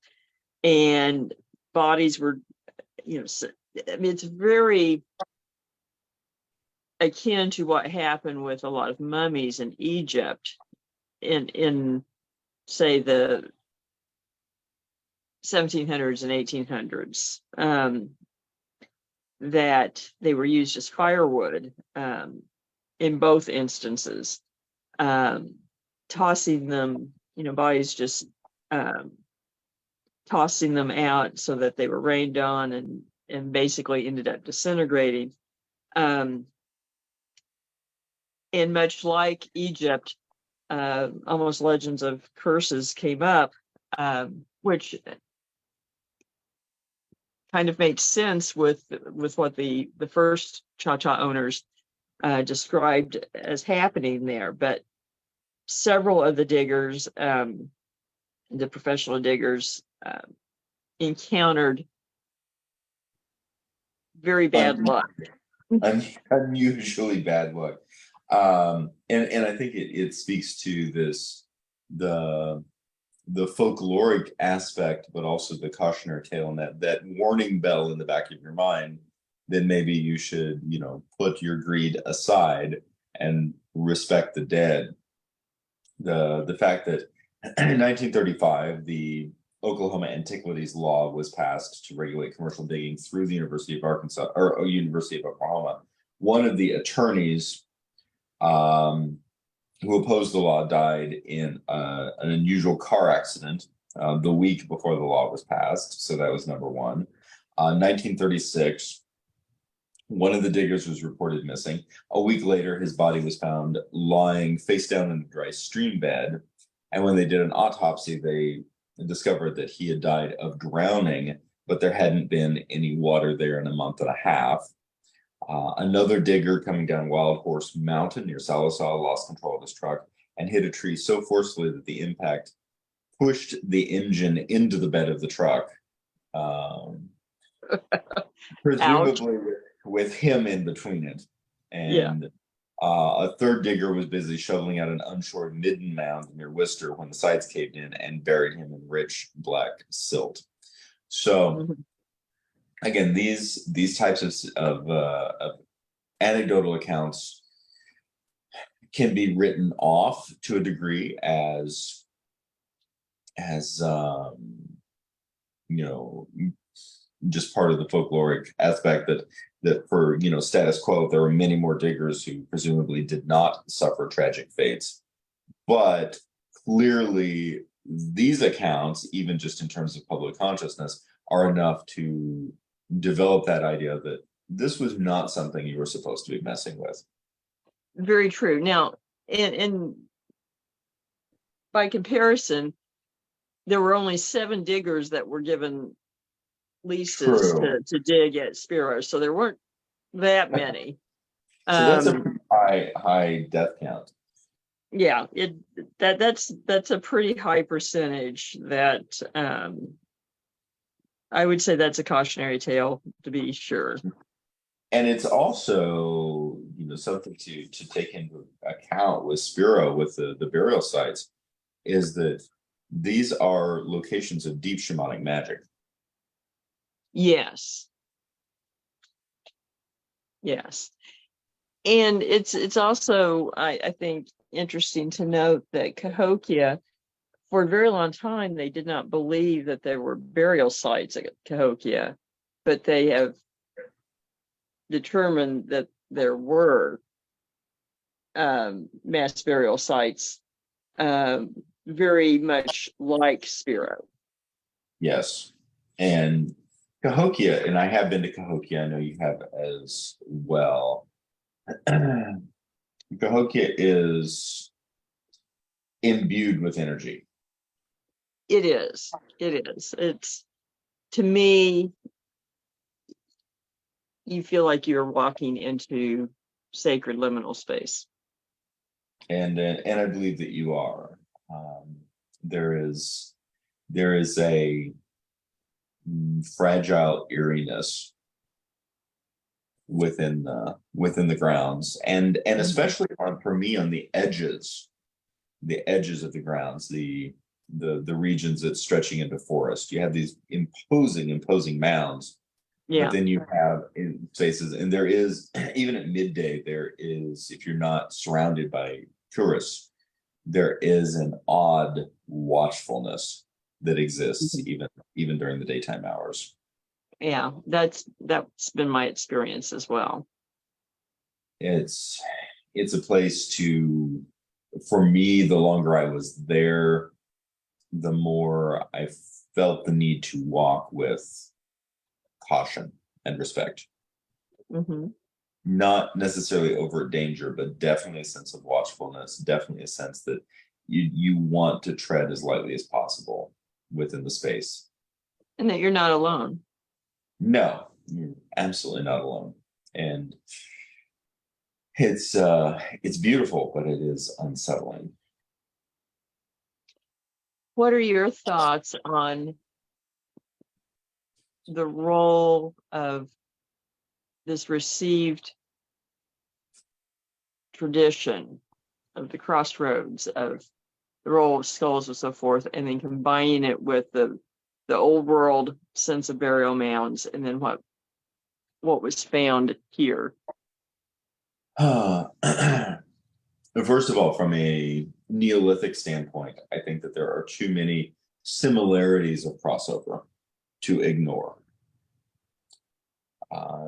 and bodies were, I mean, it's very akin to what happened with a lot of mummies in Egypt in say the 1700s and 1800s, that they were used as firewood in both instances, tossing them, bodies just tossing them out so that they were rained on and basically ended up disintegrating. And much like Egypt, almost legends of curses came up, which kind of makes sense with what the first Cha-Cha owners described as happening there. But several of the diggers, the professional diggers, encountered very bad luck. Unusually bad luck. And I think it speaks to this, the folkloric aspect, but also the cautionary tale, and that warning bell in the back of your mind, that maybe you should, put your greed aside and respect the dead. The fact that in 1935, the Oklahoma Antiquities Law was passed to regulate commercial digging through the University of Arkansas or University of Oklahoma. One of the attorneys who opposed the law died in an unusual car accident the week before the law was passed. So that was number one. 1936, one of the diggers was reported missing. A week later, his body was found lying face down in a dry stream bed. And when they did an autopsy, they discovered that he had died of drowning, but there hadn't been any water there in a month and a half. Another digger coming down Wild Horse Mountain near Sallisaw lost control of his truck and hit a tree so forcefully that the impact pushed the engine into the bed of the truck, presumably with him in between it. And a third digger was busy shoveling out an unshored midden mound near Worcester when the sides caved in and buried him in rich black silt. So again, these types of anecdotal accounts can be written off to a degree as just part of the folkloric aspect, that for status quo, there were many more diggers who presumably did not suffer tragic fates. But clearly, these accounts, even just in terms of public consciousness, are enough to develop that idea that this was not something you were supposed to be messing with. Very true. Now, and by comparison, there were only 7 diggers that were given leases to dig at Spiro, so there weren't that many. So that's a pretty high death count. Yeah, that's a pretty high percentage. That I would say that's a cautionary tale, to be sure. And it's also something to take into account with Spiro, with the burial sites, is that these are locations of deep shamanic magic. Yes. Yes. And it's also, I think, interesting to note that Cahokia, for a very long time, they did not believe that there were burial sites at Cahokia, but they have determined that there were mass burial sites, very much like Spiro. Yes. And Cahokia, and I have been to Cahokia, I know you have as well. Cahokia is imbued with energy. It is. It is. It's, to me, you feel like you're walking into sacred liminal space. And I believe that you are. There is a fragile eeriness within the grounds, and especially for me on the edges of the grounds, the regions that's stretching into forest. You have these imposing mounds, Yeah. but then you have in spaces, and there is, even at midday, there is, if you're not surrounded by tourists, there is an odd watchfulness that exists even during the daytime hours. Yeah, that's been my experience as well. It's a place to, for me, the longer I was there, the more I felt the need to walk with caution and respect. Mm-hmm. Not necessarily overt danger, but definitely a sense of watchfulness, definitely a sense that you want to tread as lightly as possible within the space. And that you're not alone. No, you're absolutely not alone. And it's beautiful, but it is unsettling. What are your thoughts on the role of this received tradition of the crossroads, of the role of skulls and so forth, and then combining it with the old world sense of burial mounds, and then what was found here? First of all, from a Neolithic standpoint, I think that there are too many similarities of crossover to ignore.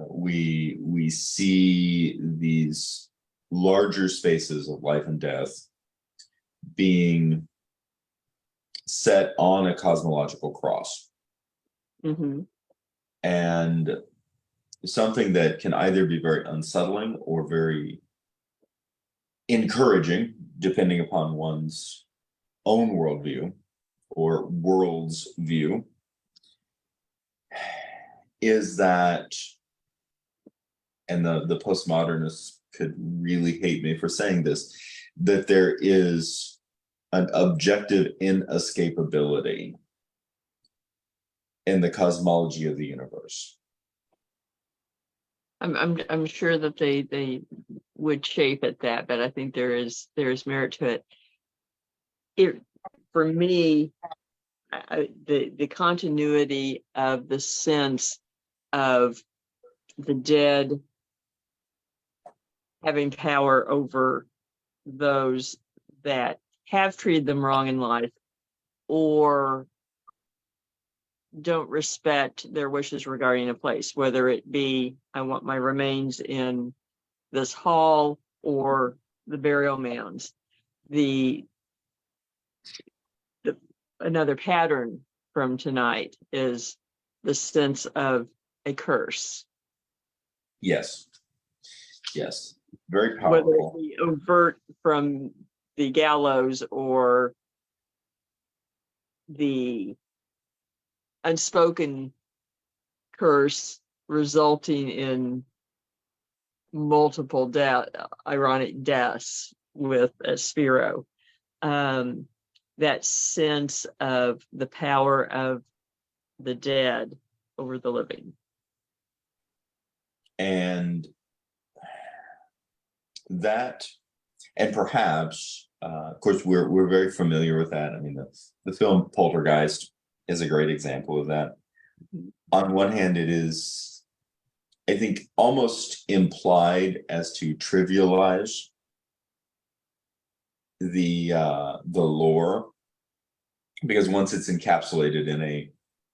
We see these larger spaces of life and death being set on a cosmological cross. Mm-hmm. And something that can either be very unsettling or very encouraging, depending upon one's own worldview or world's view, is that, and the postmodernists could really hate me for saying this, that there is an objective inescapability in the cosmology of the universe. I'm sure that they would chafe at that, but I think there is merit to it. For me, the continuity of the sense of the dead having power over those that have treated them wrong in life or don't respect their wishes regarding a place, whether it be I want my remains in this hall or the burial mounds. Another pattern from tonight is the sense of a curse. Yes. Very Whether powerful. it be overt from the gallows or the unspoken curse resulting in multiple ironic deaths with Spiro. That sense of the power of the dead over the living. And that, and perhaps, of course, we're very familiar with that. I mean, the film Poltergeist is a great example of that. On one hand, it is I think, almost implied as to trivialize the lore, because once it's encapsulated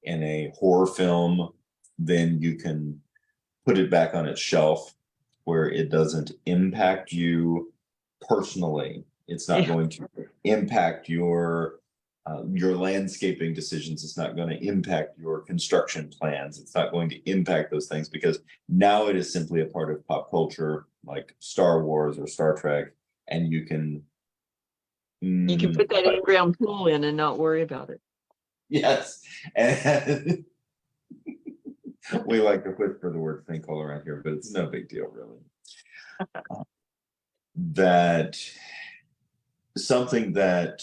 in a horror film, then you can put it back on its shelf where it doesn't impact you personally. It's not Yeah. going to impact your landscaping decisions. It's not going to impact your construction plans. It's not going to impact those things, because now it is simply a part of pop culture, like Star Wars or Star Trek, and you can You can put that in-ground pool in and not worry about it. yes, and we like to whisper the word sinkhole around here, but it's no big deal, really. That something that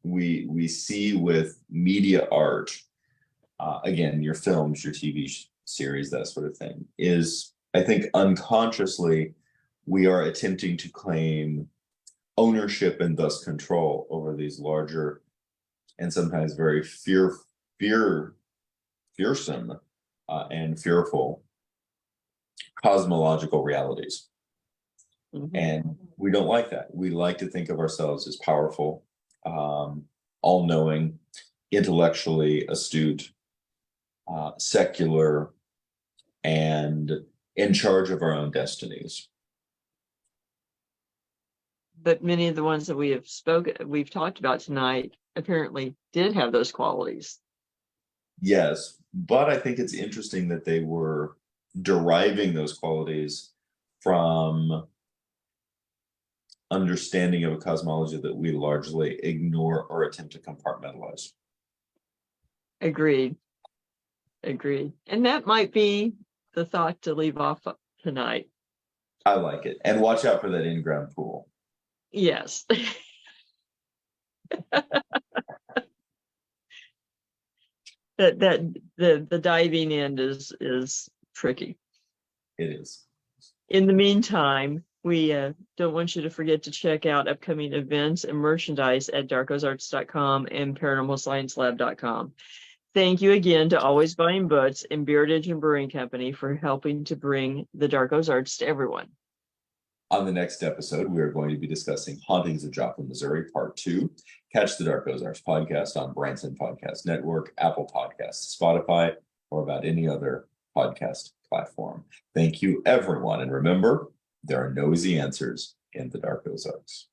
we see with media art, again, your films, your TV series, that sort of thing, is, I think, unconsciously we are attempting to claim ownership and thus control over these larger and sometimes very fearsome and fearful cosmological realities. Mhm. And we don't like that. We like to think of ourselves as powerful, all-knowing, intellectually astute, secular, and in charge of our own destinies. But many of the ones that we've talked about tonight apparently did have those qualities. Yes, but I think it's interesting that they were deriving those qualities from understanding of a cosmology that we largely ignore or attempt to compartmentalize. Agreed. And that might be the thought to leave off tonight. I like it. And watch out for that in-ground pool. Yes. The diving end is tricky. It is. In the meantime, we don't want you to forget to check out upcoming events and merchandise at darkozarts.com and paranormalsciencelab.com. Thank you again to Always Buying Butts and Beardage and Brewing Company for helping to bring the Dark Ozarks to everyone. On the next episode, we are going to be discussing Hauntings of Joplin, Missouri, Part 2. Catch the Dark Ozarks podcast on Branson Podcast Network, Apple Podcasts, Spotify, or about any other podcast platform. Thank you, everyone. And remember, there are no easy answers in the Dark Ozarks.